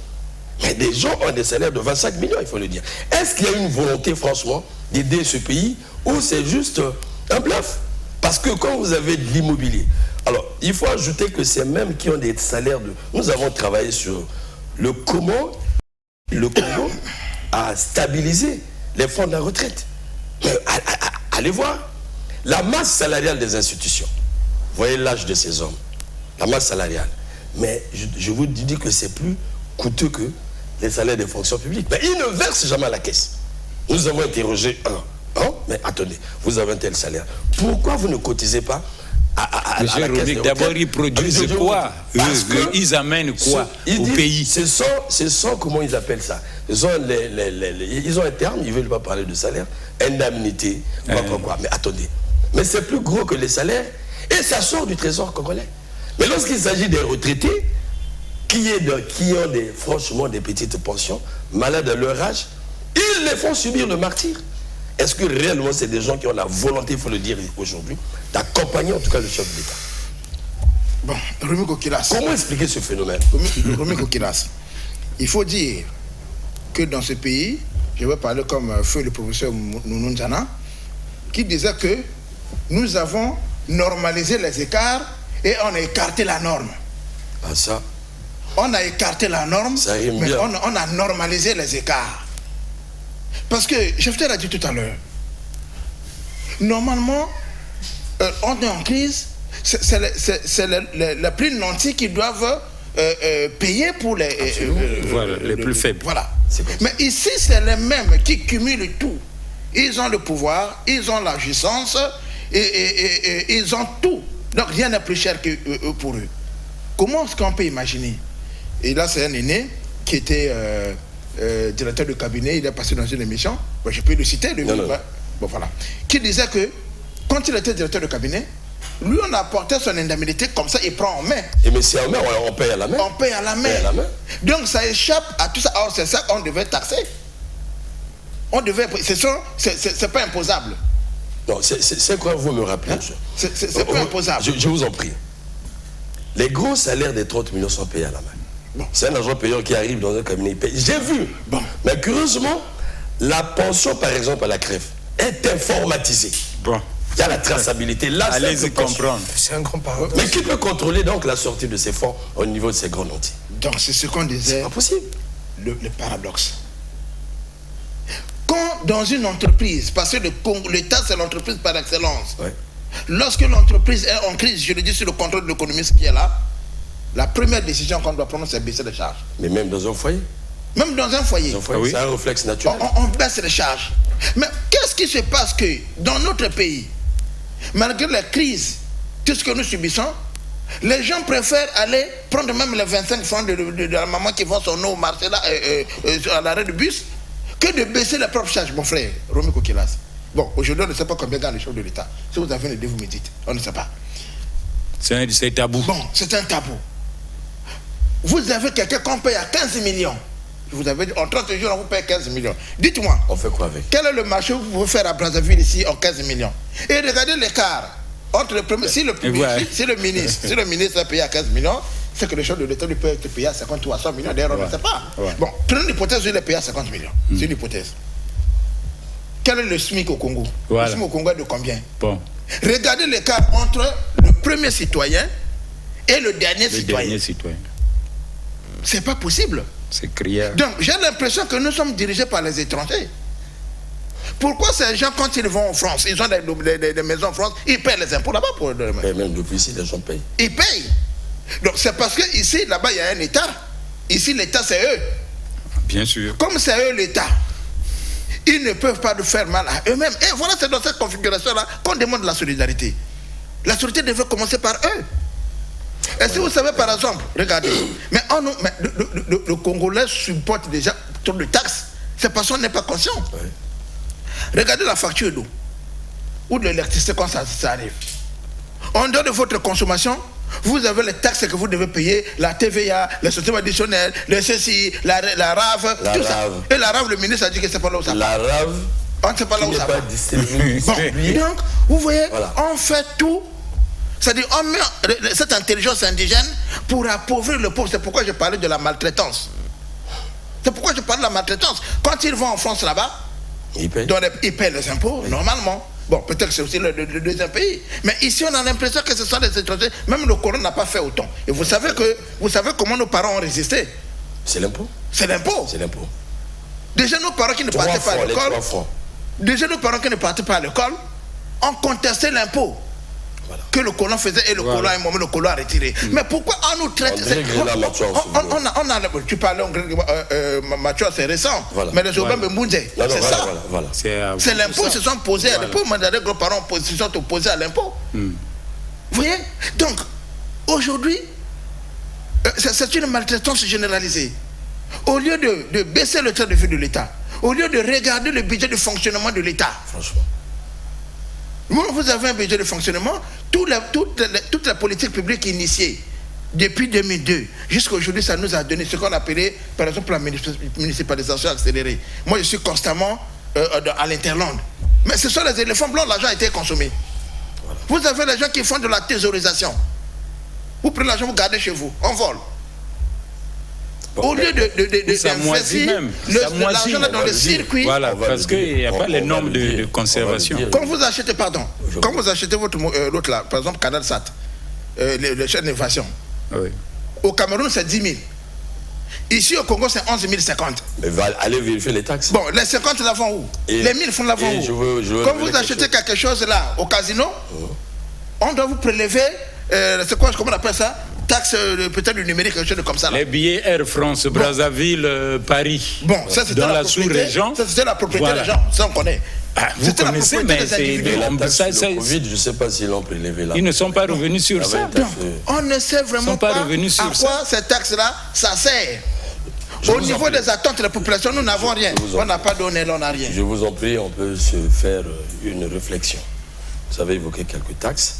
Mais des gens ont des salaires de 25 millions, il faut le dire. Est-ce qu'il y a une volonté, franchement, d'aider ce pays ou c'est juste un bluff? Parce que quand vous avez de l'immobilier, alors il faut ajouter que c'est même qui ont des salaires de... Nous avons travaillé sur le comment le Congo a stabilisé les fonds de la retraite. Allez voir la masse salariale des institutions. Voyez l'âge de ces hommes, la masse salariale. Mais je vous dis que c'est plus coûteux que les salaires des fonctions publiques. Mais ils ne versent jamais à la caisse. Nous avons interrogé mais attendez, vous avez un tel salaire. Pourquoi vous ne cotisez pas à la caisse? D'abord, ils produisent quoi? Ils amènent quoi au pays? Ce sont, comment ils appellent ça? Ils ont un terme, ils ne veulent pas parler de salaire, indemnité, quoi. Mais attendez, mais c'est plus gros que les salaires et ça sort du trésor congolais. Mais lorsqu'il s'agit des retraités qui ont franchement des petites pensions, malades à leur âge, ils les font subir le martyre. Est-ce que réellement c'est des gens qui ont la volonté, il faut le dire aujourd'hui, d'accompagner en tout cas le chef d'État? Bon, Rémi Kokilas. Comment expliquer ce phénomène? Rémi Kokilas. Il faut dire que dans ce pays, je vais parler comme feu le professeur Nunzana, qui disait que nous avons normalisé les écarts et on a écarté la norme. Ah ça? On a écarté la norme, ça rime mais bien. On a normalisé les écarts. Parce que, Jefter a dit tout à l'heure, normalement, on est en crise, c'est les plus nantis qui doivent payer pour les plus faibles. Voilà. Mais ici, c'est les mêmes qui cumulent tout. Ils ont le pouvoir, ils ont la jouissance, et ils ont tout. Donc rien n'est plus cher que pour eux. Comment est-ce qu'on peut imaginer? Et là, c'est un aîné qui était directeur de cabinet, il est passé dans une émission, bon, je peux le citer, bon, voilà, qui disait que quand il était directeur de cabinet, lui on a apporté son indemnité comme ça, il prend en main. Et mais c'est en main, on paye à la main. On paye à la main. Donc ça échappe à tout ça. Alors c'est ça qu'on devait taxer. On devait, c'est pas imposable. Non, c'est quoi vous me rappelez? C'est pas imposable. Je vous en prie. Les gros salaires des 30 millions sont payés à la main. Bon. C'est un agent payeur qui arrive dans un cabinet, il paye. J'ai vu. Bon. Mais curieusement, la pension, par exemple, à la crève, est informatisée. Bon. Il y a la traçabilité. Là, allez-y comprendre. C'est un grand paradoxe. Mais qui peut contrôler donc la sortie de ces fonds au niveau de ces grands nantis? Donc c'est ce qu'on disait. C'est pas possible. Le paradoxe. Quand dans une entreprise, parce que l'État c'est l'entreprise par excellence, ouais. Lorsque l'entreprise est en crise, je le dis sur le contrôle de l'économiste qui est là, la première décision qu'on doit prendre, c'est baisser les charges. Mais même dans un foyer? Même dans un foyer. Oui. C'est un réflexe naturel. On baisse les charges. Mais qu'est-ce qui se passe que dans notre pays, malgré la crise, tout ce que nous subissons, Les gens préfèrent aller prendre même les 25 francs de la maman qui vend son eau au marché là, à l'arrêt de bus, que de baisser les propres charges, mon frère, Romy Kokilas. Bon, aujourd'hui, on ne sait pas combien gagne le chef de l'État. Si vous avez une idée, vous me dites. On ne sait pas. C'est tabou. Bon, c'est un tabou. Vous avez quelqu'un qu'on paye à 15 millions. Je vous avais dit, en 30 jours, on vous paye 15 millions. Dites-moi. On fait quoi avec? Quel est le marché que vous pouvez faire à Brazzaville ici en 15 millions? Et regardez l'écart entre le premier. Si le ministre est payé à 15 millions, c'est que le chef de l'État lui peut être payé à 50 ou à 100 millions. D'ailleurs, on ne sait pas. Bon, prenons l'hypothèse où il est payé à 50 millions. C'est une hypothèse. Quel est le SMIC au Congo? Le SMIC au Congo est de combien? Bon. Regardez l'écart entre le premier citoyen et le dernier citoyen. C'est pas possible. C'est criard. Donc, j'ai l'impression que nous sommes dirigés par les étrangers. Pourquoi ces gens, quand ils vont en France, ils ont des maisons en France, ils paient les impôts là-bas pour eux. Mais même depuis ici, les gens payent. Ils payent. Donc, c'est parce que ici, là-bas, il y a un État. Ici, l'État, c'est eux. Bien sûr. Comme c'est eux l'État, ils ne peuvent pas faire mal à eux-mêmes. Et voilà, c'est dans cette configuration-là qu'on demande la solidarité. La solidarité devrait commencer par eux. Et si vous savez, par exemple, regardez, le Congolais supporte déjà trop de taxes, c'est parce qu'on n'est pas conscient. Oui. Regardez la facture d'eau ou de l'électricité quand ça arrive. En dehors de votre consommation, vous avez les taxes que vous devez payer, la TVA, les sociétés additionnelles, le CCI, la RAV, tout ça. Et la RAV, le ministre a dit que c'est pas là où ça va. La RAV, on ne sait pas là où ça va. Bon, donc, vous voyez, voilà. On fait tout. C'est-à-dire, on met cette intelligence indigène pour appauvrir le pauvre. C'est pourquoi je parlais de la maltraitance. C'est pourquoi je parle de la maltraitance. Quand ils vont en France là-bas, ils paient les impôts, normalement. Bon, peut-être que c'est aussi le deuxième pays. Mais ici, on a l'impression que ce sont des étrangers. Même le colon n'a pas fait autant. Et vous savez comment nos parents ont résisté? C'est l'impôt. C'est l'impôt. C'est l'impôt. Déjà, nos parents qui ne partaient pas à l'école. Déjà, nos parents qui ne partaient pas à l'école ont contesté l'impôt. Voilà. Que le colon faisait et le colon, à un moment, le colon a retiré. Mais pourquoi on nous traite... Tu parlais en grec, Mathieu, c'est récent. Voilà. Mais les Urbains Mbunze, c'est ça. Voilà. C'est l'impôt, ils se sont posés à l'impôt. Les grands-parents se sont opposés à l'impôt. Vous voyez? Donc, aujourd'hui, c'est une maltraitance généralisée. Au lieu de baisser le train de vie de l'État, au lieu de regarder le budget de fonctionnement de l'État, franchement, vous avez un budget de fonctionnement, toute la politique publique initiée depuis 2002 jusqu'à aujourd'hui, ça nous a donné ce qu'on appelait, par exemple, la municipalisation accélérée. Moi, je suis constamment à l'Interland. Mais ce sont les éléphants blancs, l'argent a été consommé. Voilà. Vous avez les gens qui font de la thésaurisation. Vous prenez l'argent, vous gardez chez vous, on vole. Au lieu d'investir l'argent dans le circuit. Voilà, parce qu'il n'y a pas les normes de conservation. Quand vous achetez, quand vous achetez l'autre là, par exemple Canal Sat, le chaîne d'innovation, au Cameroun c'est 10 000. Ici au Congo c'est 11 050. Mais allez vérifier les taxes. Bon, les 50 la vont où? Les 1000 font la vont où? Quand vous achetez quelque chose là, au casino, on doit vous prélever, c'est quoi, comment on appelle ça? Taxe peut-être du numérique, quelque chose comme ça. Là. Les billets Air France, Brazzaville, Paris. Bon, ça c'était dans la sous-région. Ça c'était la propriété des gens, ça on connaît. Vous connaissez, mais c'est le Covid, je ne sais pas s'ils l'ont prélevé là. Ils ne sont pas revenus sur ça. Donc, on ne sait vraiment pas à quoi cette taxe-là, ça sert. Au niveau des attentes de la population, nous n'avons rien. On n'a pas donné, on n'a rien. Je vous en prie, on peut se faire une réflexion. Vous avez évoqué quelques taxes.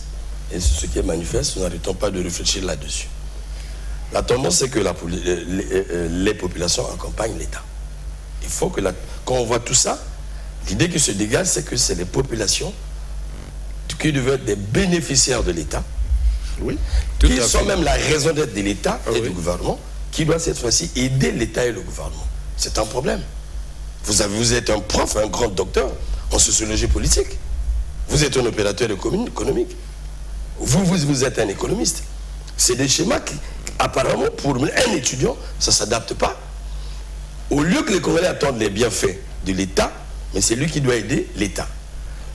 Et c'est ce qui est manifeste, nous n'arrêtons pas de réfléchir là-dessus. La tendance, c'est que les populations accompagnent l'État. Il faut que, quand on voit tout ça, l'idée qui se dégage, c'est que c'est les populations qui devaient être des bénéficiaires de l'État, qui sont même la raison d'être de l'État et du gouvernement, qui doivent cette fois-ci aider l'État et le gouvernement. C'est un problème. Vous êtes un prof, un grand docteur en sociologie politique. Vous êtes un opérateur économique. Vous êtes un économiste. C'est des schémas qui, apparemment, pour un étudiant, ça ne s'adapte pas. Au lieu que les Congolais attendent les bienfaits de l'État, mais c'est lui qui doit aider l'État.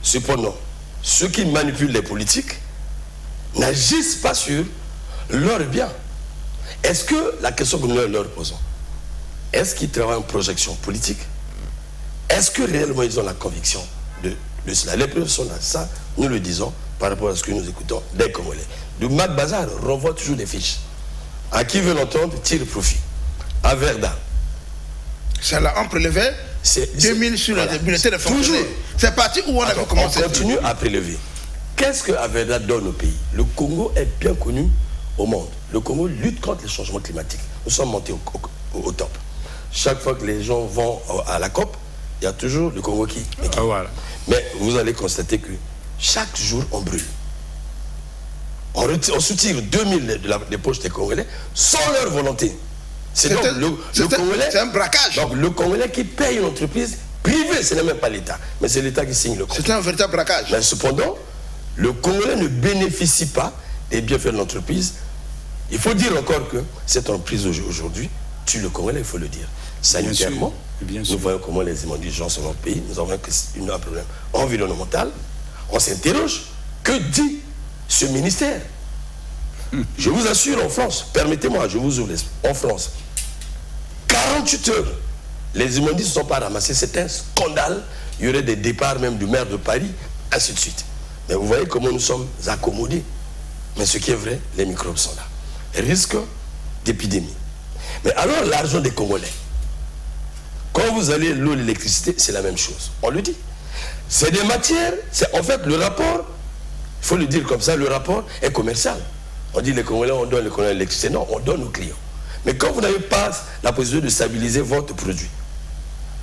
Cependant, ceux qui manipulent les politiques n'agissent pas sur leurs biens. Est-ce que, la question que nous leur posons, est-ce qu'ils travaillent en projection politique? Est-ce que réellement ils ont la conviction de cela? Les preuves sont là, ça, nous le disons par rapport à ce que nous écoutons des Congolais. De Mac Bazar renvoie toujours des fiches. À qui veut l'entendre, tire profit. À Verdun. Ça là, on prélevait 2000 sur le bulletin de fonctionnaires. C'est parti où on avait commencé. On continue à prélever. Qu'est-ce que Averda donne au pays? Le Congo est bien connu au monde. Le Congo lutte contre les changements climatiques. Nous sommes montés au top. Chaque fois que les gens vont à la COP, il y a toujours le Congo qui... Voilà. Mais vous allez constater que chaque jour, on brûle. On soutire 2000 des poches des Congolais sans leur volonté. C'est donc le Congolais... C'est un braquage. Donc le Congolais qui paye une entreprise privée, ce n'est même pas l'État, mais c'est l'État qui signe le contrat. C'est un véritable braquage. Mais cependant, le Congolais ne bénéficie pas des bienfaits de l'entreprise. Il faut dire encore que cette entreprise aujourd'hui tue le Congolais, il faut le dire. Sanitairement, nous voyons comment les indigents sont dans le pays. Nous avons un problème environnemental. On s'interroge, que dit ce ministère? Je vous assure, en France, permettez-moi, je vous ouvre l'esprit, en France, 48 heures, les immondices ne sont pas ramassés. C'est un scandale. Il y aurait des départs même du maire de Paris, ainsi de suite. Mais vous voyez comment nous sommes accommodés. Mais ce qui est vrai, les microbes sont là. Risque d'épidémie. Mais alors, l'argent des Congolais, quand vous allez l'eau, l'électricité, c'est la même chose. On le dit. C'est des matières, c'est en fait le rapport, il faut le dire comme ça, le rapport est commercial. On dit les Congolais, on donne les Congolais l'électricité. Non, on donne aux clients. Mais quand vous n'avez pas la possibilité de stabiliser votre produit,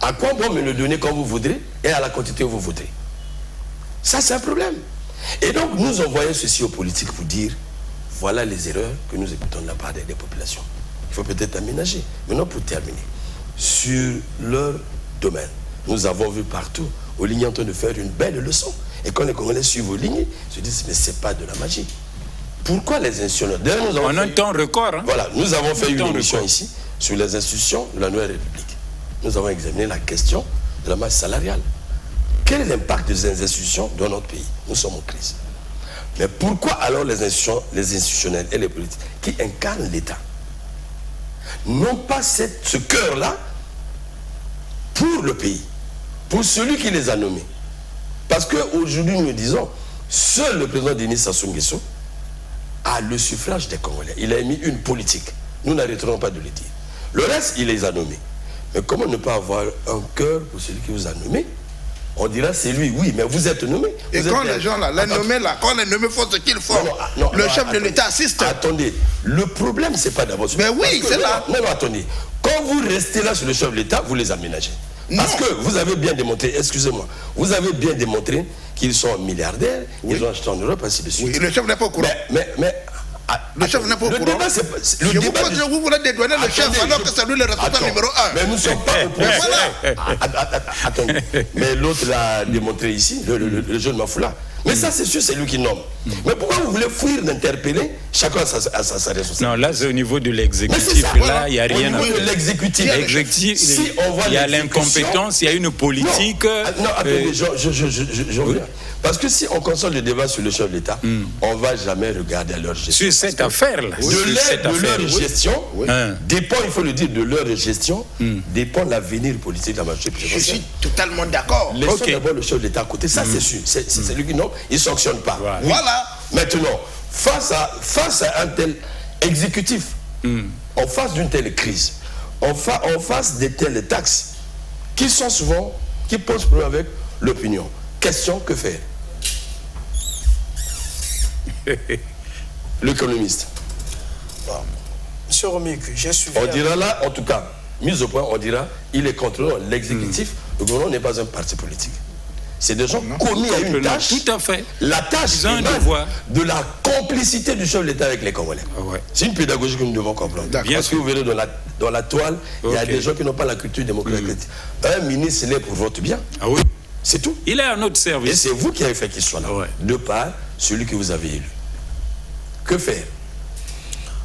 à quoi bon me le donner quand vous voudrez et à la quantité où vous voudrez? Ça, c'est un problème. Et donc, nous envoyons ceci aux politiques pour dire, voilà les erreurs que nous écoutons de la part des populations. Il faut peut-être aménager. Maintenant, pour terminer, sur leur domaine, nous avons vu partout aux lignes en train de faire une belle leçon. Et quand les Congolais suivent aux lignes, ils se disent, mais ce n'est pas de la magie. Pourquoi les institutions? En un temps record. Hein? Voilà, nous avons fait une émission ici sur les institutions de la Nouvelle République. Nous avons examiné la question de la masse salariale. Quel est l'impact des institutions dans notre pays? Nous sommes en crise. Mais pourquoi alors les institutionnels et les politiques qui incarnent l'État n'ont pas ce cœur-là pour le pays, pour celui qui les a nommés? Parce qu'aujourd'hui, nous disons, seul le président Denis Sassou Nguesso a le suffrage des Congolais. Il a émis une politique. Nous n'arrêterons pas de le dire. Le reste, il les a nommés. Mais comment ne pas avoir un cœur pour celui qui vous a nommé? On dira c'est lui, oui, mais vous êtes nommé. Et quand les gens là, les nommés là, quand les nommés font ce qu'ils font, le chef de l'État assiste. Attendez, le problème c'est pas d'abord. Mais oui, c'est là. Non, attendez. Quand vous restez là sur le chef de l'État, vous les aménagez. Parce que vous avez bien démontré, excusez-moi, vous avez bien démontré qu'ils sont milliardaires, ils ont acheté en Europe, ainsi de suite. Oui, le chef n'est pas au courant. Le chef n'est pas au courant. Vous voulez dédouaner le chef alors que c'est lui le responsable numéro 1. Mais nous ne sommes pas au point. Attendez. Mais l'autre l'a démontré ici, le jeune Mafoula. Mais ça, c'est sûr, c'est lui qui nomme. Mais pourquoi vous voulez fuir d'interpeller? Chacun a sa responsabilité. Non, là, c'est au niveau de l'exécutif. Là, il n'y a rien à faire. Au niveau de l'exécutif, si on voit il y a l'incompétence, il y a une politique. Non, attendez, je reviens. Parce que si on concentre le débat sur le chef de l'État, on ne va jamais regarder à leur gestion. Sur cette affaire-là. De leur gestion, dépend, il faut le dire, de leur gestion, dépend l'avenir politique de la majorité présidentielle. Je suis totalement d'accord. Laissons d'abord le chef de l'État à côté, ça c'est sûr. C'est lui qui nomme, il ne sanctionne pas. Voilà. Maintenant, face à un tel exécutif, en face d'une telle crise, en face de telles taxes, qui posent problème avec l'opinion. Question, que faire? L'économiste. Monsieur Romik, j'ai suivi... On dira là, en tout cas, mise au point, on dira, il est contrôlant l'exécutif. Le gouvernement n'est pas un parti politique. C'est des gens commis à une tâche. Tout à fait. La tâche de la complicité du chef de l'État avec les Congolais. C'est une pédagogie que nous devons comprendre. Parce que vous verrez dans la toile, il y a des gens qui n'ont pas la culture démocratique. Un ministre, il est pour votre bien. Ah oui. C'est tout. Il est à notre service. Et c'est vous qui avez fait qu'il soit là. De par celui que vous avez élu. Que faire?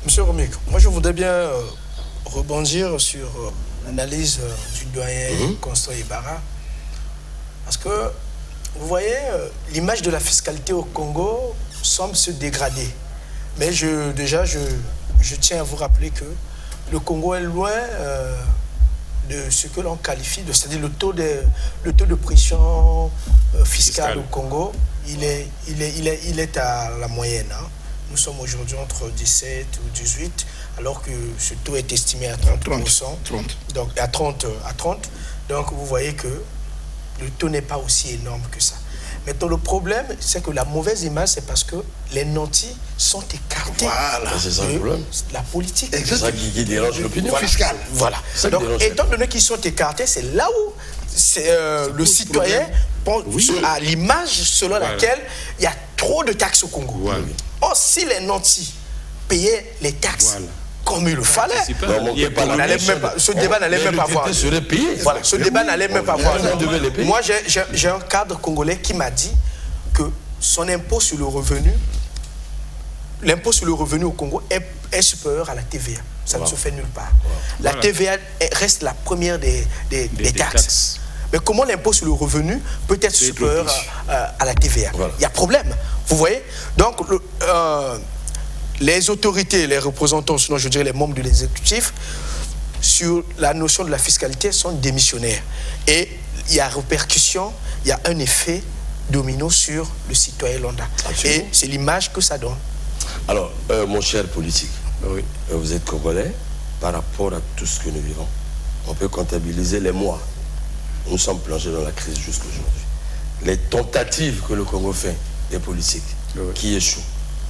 Monsieur Romik, moi je voudrais bien rebondir sur l'analyse du doyen Constant Ibarra. Parce que, vous voyez, l'image de la fiscalité au Congo semble se dégrader. Mais je tiens à vous rappeler que le Congo est loin de ce que l'on qualifie, c'est-à-dire le taux de pression fiscale au Congo, il est à la moyenne. Hein. Nous sommes aujourd'hui entre 17 ou 18, alors que ce taux est estimé à 30%. 30. Donc à 30. Donc vous voyez que le taux n'est pas aussi énorme que ça. Maintenant, le problème, c'est que la mauvaise image, c'est parce que les nantis sont écartés de la politique. C'est ça qui dérange l'opinion fiscale. Voilà. Donc, étant donné qu'ils sont écartés, c'est là où le citoyen pense à l'image selon laquelle il y a trop de taxes au Congo. Voilà. Or, si les nantis payaient les taxes comme il le fallait, ce débat n'allait même pas avoir. Voilà, ce débat n'allait même pas avoir. Moi, j'ai un cadre congolais qui m'a dit que son impôt sur le revenu, l'impôt sur le revenu au Congo est supérieur à la TVA. Ça ne se fait nulle part. La TVA reste la première des taxes. Mais comment l'impôt sur le revenu peut être supérieur à la TVA? Il y a problème. Vous voyez? Donc, les autorités, les représentants, sinon je dirais les membres de l'exécutif, sur la notion de la fiscalité sont démissionnaires. Et il y a répercussion, il y a un effet domino sur le citoyen lambda. Et c'est l'image que ça donne. Alors, mon cher politique, vous êtes Congolais, par rapport à tout ce que nous vivons, on peut comptabiliser les mois. Nous sommes plongés dans la crise jusqu'aujourd'hui. Les tentatives que le Congo fait, des politiques, qui échouent,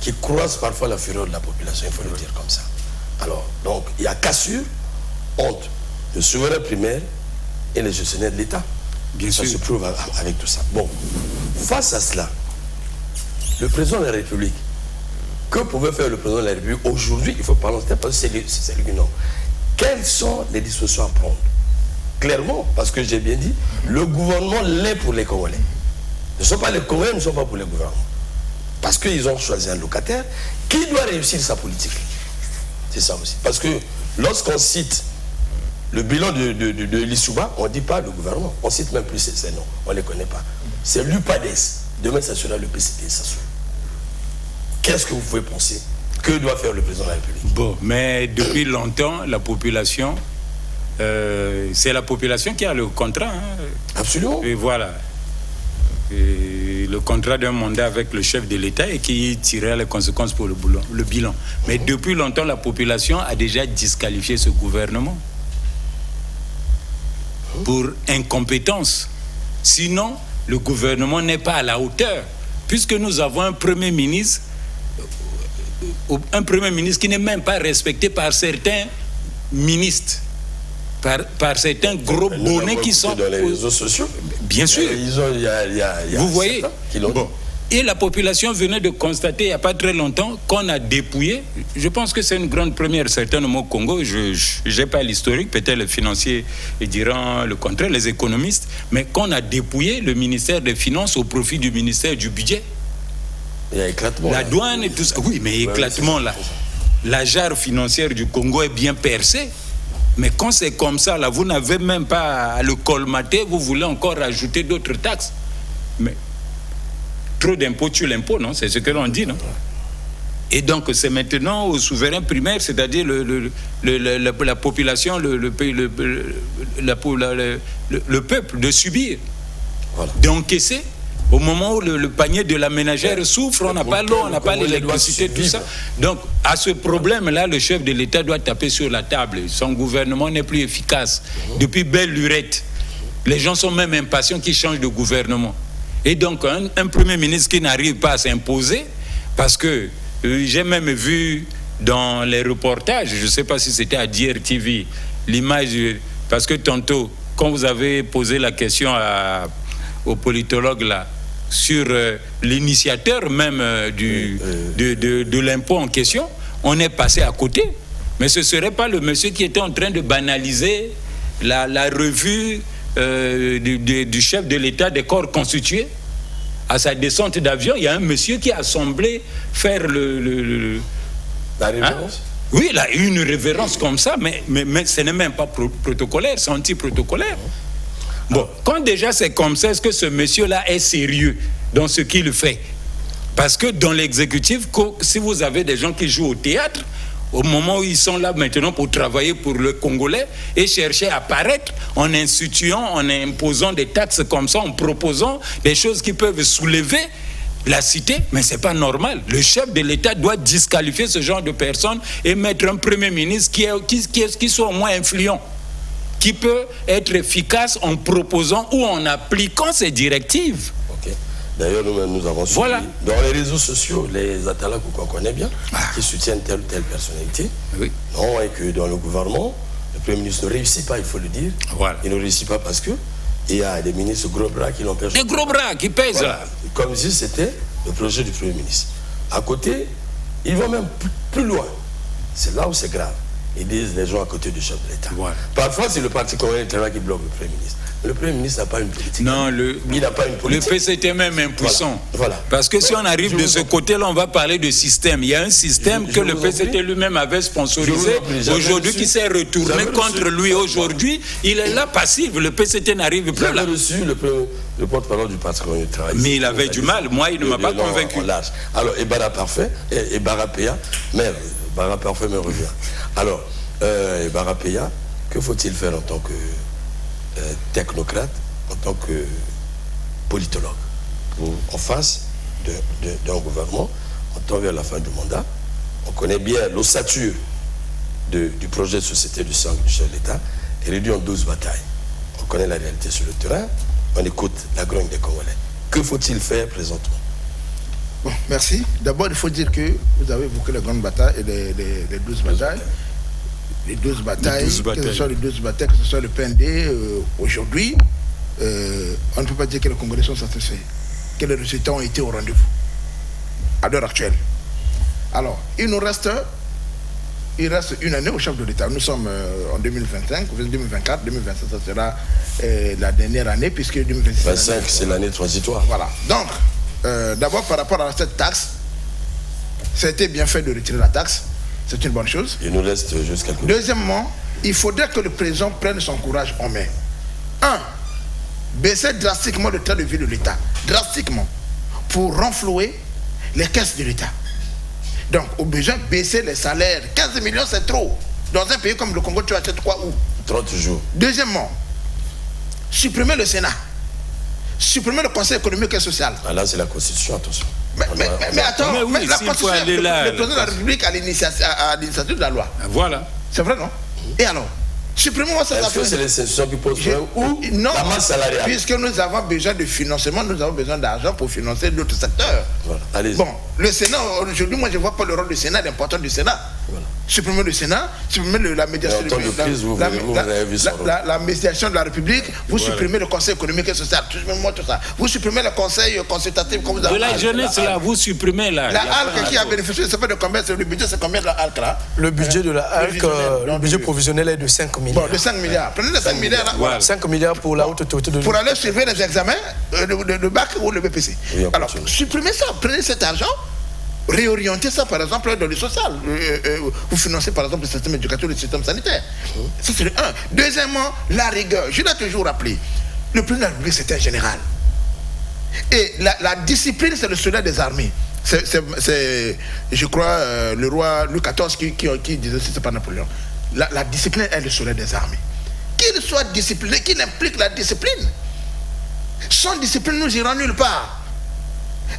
qui croisent parfois la fureur de la population, il faut le dire comme ça. Alors, donc, il y a cassure entre le souverain primaire et les gestionnaires de l'État. Bien sûr. Ça se prouve avec tout ça. Bon, face à cela, le président de la République, que pouvait faire le président de la République aujourd'hui? Il faut parler en parce que c'est lui non. Quelles sont les dispositions à prendre? Clairement, parce que j'ai bien dit, le gouvernement l'est pour les Congolais. Ne sont pas les Congolais, ne sont pas pour les gouvernements. Parce qu'ils ont choisi un locataire qui doit réussir sa politique. C'est ça aussi. Parce que lorsqu'on cite le bilan de l'Issouba, on ne dit pas le gouvernement. On ne cite même plus ces noms. On ne les connaît pas. C'est l'UPADES. Demain, ça sera le PCD. Qu'est-ce que vous pouvez penser? Que doit faire le président de la République? Bon, mais depuis longtemps, la population, c'est la population qui a le contrat. Hein. Absolument. Et voilà. Et le contrat d'un mandat avec le chef de l'État et qui tirait les conséquences pour le bilan. Mais depuis longtemps, la population a déjà disqualifié ce gouvernement pour incompétence. Sinon, le gouvernement n'est pas à la hauteur, puisque nous avons un Premier ministre qui n'est même pas respecté par certains ministres. Par certains gros bonnets qui sont dans les réseaux sociaux. Bien sûr. Vous voyez. Bon. Et la population venait de constater il n'y a pas très longtemps qu'on a dépouillé. Je pense que c'est une grande première certainement au Congo. Je n'ai pas l'historique, peut-être les financiers diront le contraire, les économistes, mais qu'on a dépouillé le ministère des Finances au profit du ministère du Budget. Il y a éclatement. La douane et tout ça. Oui, mais éclatement là. La jarre financière du Congo est bien percée. Mais quand c'est comme ça, là, vous n'avez même pas à le colmater, vous voulez encore rajouter d'autres taxes. Mais trop d'impôts tue l'impôt, non? C'est ce que l'on dit, non? Et donc, c'est maintenant au souverain primaire, c'est-à-dire la population, le peuple, de subir, d'encaisser. Au moment où le panier de la ménagère souffre, on n'a pas l'eau, on n'a pas l'électricité, tout ça. Donc, à ce problème-là, le chef de l'État doit taper sur la table. Son gouvernement n'est plus efficace. Depuis belle lurette, les gens sont même impatients qu'ils changent de gouvernement. Et donc, un Premier ministre qui n'arrive pas à s'imposer, parce que j'ai même vu dans les reportages, je ne sais pas si c'était à DRTV, l'image, parce que tantôt, quand vous avez posé la question au politologue là, sur l'initiateur même de l'impôt en question, on est passé à côté. Mais ce ne serait pas le monsieur qui était en train de banaliser la revue du chef de l'État des corps constitués. À sa descente d'avion, il y a un monsieur qui a semblé faire la révérence. Oui, il a eu une révérence comme ça, mais ce n'est même pas protocolaire, c'est anti-protocolaire. Bon, quand déjà c'est comme ça, est-ce que ce monsieur-là est sérieux dans ce qu'il fait? Parce que dans l'exécutif, si vous avez des gens qui jouent au théâtre, au moment où ils sont là maintenant pour travailler pour le Congolais et chercher à apparaître en instituant, en imposant des taxes comme ça, en proposant des choses qui peuvent soulever la cité, mais ce n'est pas normal. Le chef de l'État doit disqualifier ce genre de personnes et mettre un Premier ministre qui soit au moins influent, qui peut être efficace en proposant ou en appliquant ces directives. Okay. D'ailleurs, nous avons suivi dans les réseaux sociaux les Atalakou qu'on connaît bien, qui soutiennent telle ou telle personnalité. Oui. Non, et que dans le gouvernement, le Premier ministre ne réussit pas, il faut le dire. Voilà. Il ne réussit pas parce que il y a des ministres gros bras qui l'empêchent. Des gros bras qui pèsent. Voilà. Comme si c'était le projet du Premier ministre. À côté, ils vont même plus loin. C'est là où c'est grave. Ils disent les gens à côté du chef de l'État. Voilà. Parfois, c'est le parti congolais qui bloque le Premier ministre. Le Premier ministre n'a pas une politique. Non, il n'a pas une politique. Le PCT est même impuissant. Voilà. Parce que si on arrive de ce côté-là, on va parler de système. Il y a un système que le PCT lui-même avait sponsorisé, aujourd'hui qui s'est retourné contre lui. Aujourd'hui, il est là passif. Le PCT n'arrive plus là. J'avais reçu le porte-parole du parti congolais travail. Mais il avait du mal. Moi, il ne m'a pas convaincu. Alors, Ebara Parfait et Ebara Péa, mais Ebara Parfait me revient. Alors, Ebara Péa, que faut-il faire en tant que technocrate, en tant que politologue, en face d'un gouvernement, on tend vers la fin du mandat. On connaît bien l'ossature du projet de société du sang du chef de l'État, est réduit en 12 batailles. On connaît la réalité sur le terrain, on écoute la grogne des Congolais. Que faut-il faire présentement? Bon, merci. D'abord, il faut dire que vous avez évoqué les grandes batailles et les 12 batailles. Les 12 batailles, que ce soit les 12 batailles, que ce soit le PND, aujourd'hui, on ne peut pas dire que les Congolais sont satisfaits, que les résultats ont été au rendez-vous, à l'heure actuelle. Alors, il reste une année au chef de l'État. Nous sommes en 2025, 2024, 2025, ça sera la dernière année, puisque 2026... 25, c'est l'année transitoire. Voilà. Donc, d'abord, par rapport à cette taxe, ça a été bien fait de retirer la taxe. C'est une bonne chose. Il nous reste juste quelques... Deuxièmement, il faudrait que le président prenne son courage en main. Baisser drastiquement le train de vie de l'État. Drastiquement. Pour renflouer les caisses de l'État. Donc, au besoin, baisser les salaires. 15 millions, c'est trop. Dans un pays comme le Congo, tu achètes quoi où? 30 jours. Deuxièmement, supprimer le Sénat. Supprimer le Conseil économique et social. Ah là, c'est la Constitution, attention. Mais attends, oui, la Constitution, le président de la République à l'initiative de la loi. Voilà. C'est vrai, non? Et alors, supprimons ça. Est-ce que c'est les institutions qui posent problème ou la masse salariale? Puisque nous avons besoin de financement, nous avons besoin d'argent pour financer d'autres secteurs. Voilà. Allez-y. Bon, le Sénat, aujourd'hui, moi je ne vois pas le rôle du Sénat, l'importance du Sénat. Voilà. Supprimer le Sénat, supprimer la médiation la médiation de la République, vous supprimez le Conseil économique et social, tout ça. Vous supprimez le Conseil consultatif comme vous avez. De la jeunesse, là, vous supprimez là. La HALC qui a bénéficié, ça fait de combien? Le budget, c'est combien de la HALC là? Le budget de la HALC, le budget provisionnel est de 5 milliards. Bon, de 5 milliards. Prenez les 5 milliards là. Voilà. 5 milliards pour la haute autorité de l'État. Pour aller suivre les examens, le bac ou le BPC. Oui, alors, supprimez ça, prenez cet argent. Réorienter ça par exemple dans le social. Vous financez par exemple le système éducatif, le système sanitaire. Ça c'est le 1. Deuxièmement, la rigueur. Je l'ai toujours rappelé. Le président de la République c'est un général. Et la discipline c'est le soldat des armées. C'est je crois, le roi Louis XIV qui disait c'est pas Napoléon. La discipline est le soldat des armées. Qu'il soit discipliné, qu'il implique la discipline. Sans discipline, nous irons nulle part.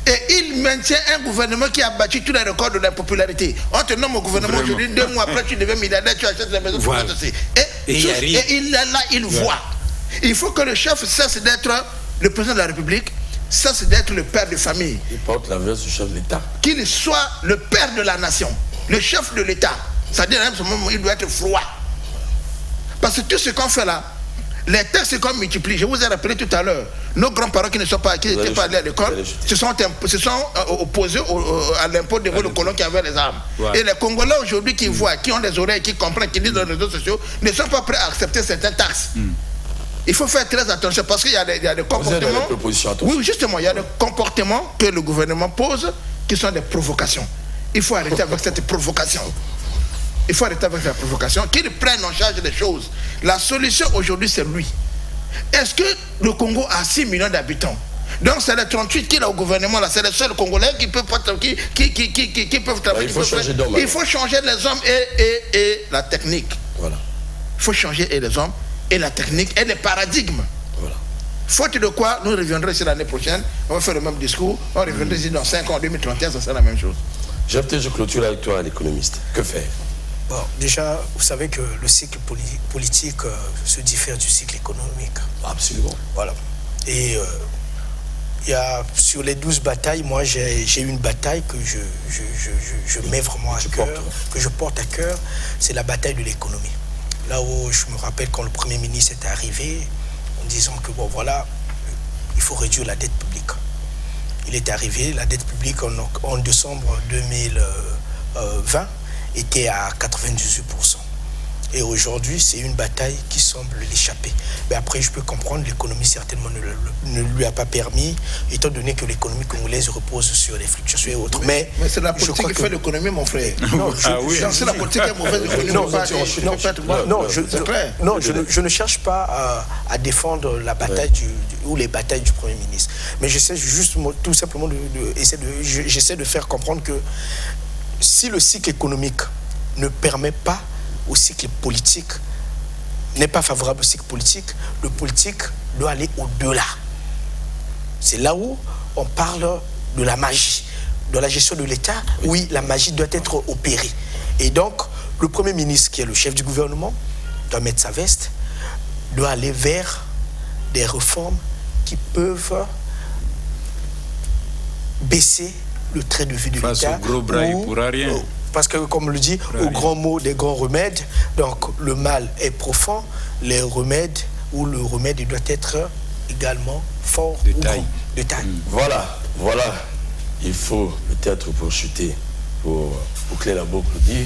Et il maintient un gouvernement qui a battu tous les records de la popularité. On te nomme au gouvernement aujourd'hui, 2 mois après tu deviens milliardaire, tu achètes la maison. Voilà. Et il est là, il voit. Il faut que le chef cesse d'être le président de la République, cesse d'être le père de famille. Il porte la veste du chef de l'État. Qu'il soit le père de la nation, le chef de l'État. C'est-à-dire, à ce moment, il doit être froid. Parce que tout ce qu'on fait là, les textes qu'on multiplie, je vous ai rappelé tout à l'heure, nos grands-parents qui n'étaient pas allés à l'école se sont opposés à l'impôt des le colon qui avait les armes. Ouais. Et les Congolais aujourd'hui qui voient, qui ont des oreilles, qui comprennent, qui lisent dans les réseaux sociaux, ne sont pas prêts à accepter certaines taxes. Il faut faire très attention parce qu'il y a des comportements. Oui, justement, il y a des comportements que le gouvernement pose qui sont des provocations. Il faut arrêter avec cette provocation. Il faut arrêter avec la provocation, qu'ils prennent en charge les choses. La solution aujourd'hui, c'est lui. Est-ce que le Congo a 6 millions d'habitants? Donc c'est les 38 qui sont au gouvernement, là, c'est les seuls Congolais qui peuvent travailler. Il faut changer d'homme. Il faut changer les hommes et la technique. Voilà. Il faut changer les hommes et la technique et les paradigmes. Voilà. Faute de quoi, nous reviendrons ici l'année prochaine, on va faire le même discours, on reviendra ici dans 5 ans, en 2031, ça sera la même chose. Je clôture avec toi, l'économiste. Que faire? Bon, déjà, vous savez que le cycle politique se diffère du cycle économique. Absolument. Voilà. Et il y a, sur les 12 batailles, moi j'ai une bataille que je mets vraiment à cœur, que je porte à cœur, c'est la bataille de l'économie. Là où je me rappelle quand le Premier ministre est arrivé, en disant que bon voilà, il faut réduire la dette publique. Il est arrivé, la dette publique en décembre 2020 était à 98%. Et aujourd'hui, c'est une bataille qui semble l'échapper. Mais après, je peux comprendre, l'économie certainement ne lui a pas permis, étant donné que l'économie congolaise repose sur les fluctuations et autres. Mais c'est la politique qui fait l'économie, mon frère. Non, c'est la politique qui est mauvaise. Je ne cherche pas à défendre la bataille ou les batailles du Premier ministre. Mais j'essaie juste tout simplement j'essaie de faire comprendre que si le cycle économique ne permet pas au cycle politique, n'est pas favorable au cycle politique, le politique doit aller au-delà. C'est là où on parle de la magie. Dans la gestion de l'État, oui, la magie doit être opérée. Et donc, le Premier ministre, qui est le chef du gouvernement, doit mettre sa veste, doit aller vers des réformes qui peuvent baisser le trait de vie de l'État. Face au gros bras, il ne pourra rien. Parce que, comme on le dit, au grand mot des grands remèdes, donc le mal est profond, les remèdes, ou le remède doit être également fort de ou taille. grand, de taille. Voilà. Il faut peut-être pour chuter, pour boucler la boucle, dire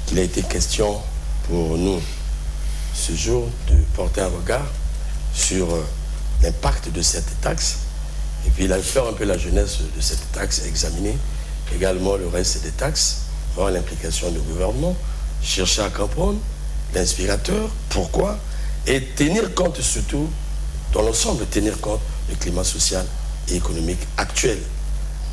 qu'il a été question pour nous ce jour de porter un regard sur l'impact de cette taxe et puis faire un peu la jeunesse de cette taxe, examiner également le reste des taxes, voir l'implication du gouvernement, chercher à comprendre l'inspirateur, pourquoi, et tenir compte surtout, dans l'ensemble, tenir compte du climat social et économique actuel.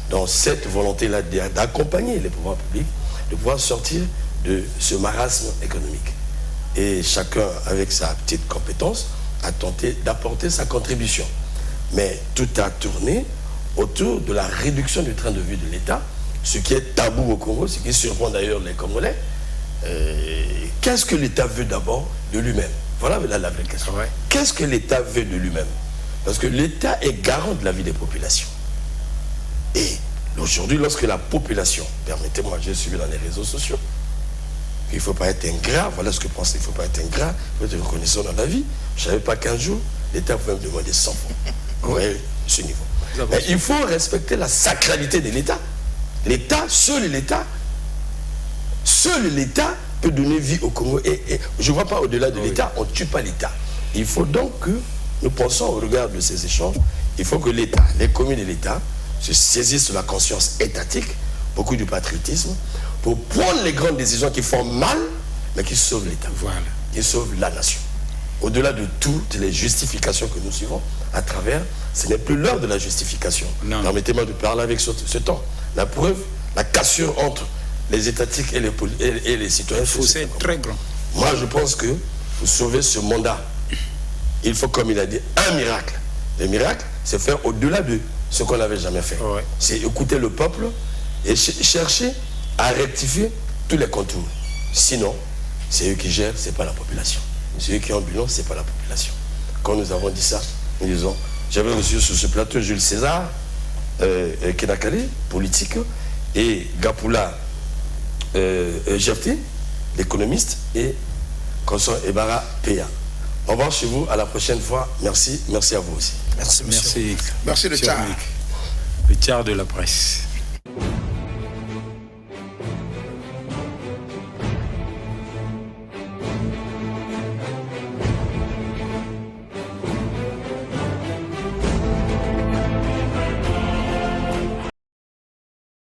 Dans cette volonté-là d'accompagner les pouvoirs publics, de pouvoir sortir de ce marasme économique. Et chacun, avec sa petite compétence, a tenté d'apporter sa contribution. Mais tout a tourné autour de la réduction du train de vie de l'État, ce qui est tabou au Congo, ce qui surprend d'ailleurs les Congolais. Qu'est-ce que l'État veut d'abord de lui-même? Voilà la vraie question. Ouais. Qu'est-ce que l'État veut de lui-même? Parce que l'État est garant de la vie des populations. Et aujourd'hui, lorsque la population, permettez-moi, j'ai suivi dans les réseaux sociaux, il ne faut pas être ingrat, voilà ce que je pense, il ne faut pas être ingrat, il faut être reconnaissant dans la vie. Je ne savais pas qu'un jour, l'État pouvait me demander 100 francs. Oui, ce niveau. Mais il faut respecter la sacralité de l'État. L'État, seul l'État peut donner vie au Congo. Et je ne vois pas au-delà de l'État, on ne tue pas l'État. Il faut donc que nous pensons au regard de ces échanges, il faut que l'État, les communes de l'État, se saisissent de la conscience étatique, beaucoup du patriotisme, pour prendre les grandes décisions qui font mal, mais qui sauvent l'État, voilà, qui sauvent la nation. Au-delà de toutes les justifications que nous suivons à travers, ce n'est plus l'heure de la justification. Permettez-moi de parler avec ce temps. La preuve, la cassure entre les étatiques et les citoyens. C'est très grand. Moi, je pense que pour sauver ce mandat, il faut, comme il a dit, un miracle. Le miracle, c'est faire au-delà de ce qu'on n'avait jamais fait. Ouais. C'est écouter le peuple et chercher à rectifier tous les contours. Sinon, c'est eux qui gèrent, ce n'est pas la population. C'est eux qui ont bilan, ce n'est pas la population. Quand nous avons dit ça, nous disons, j'avais reçu sur ce plateau Jules César, Kenakale, politique, et Gapula Jefté, l'économiste, et Constant Ebara Péa. Au revoir chez vous, à la prochaine fois. Merci, merci à vous aussi. Merci, monsieur. Merci le Tchar. Le Tchar de la presse.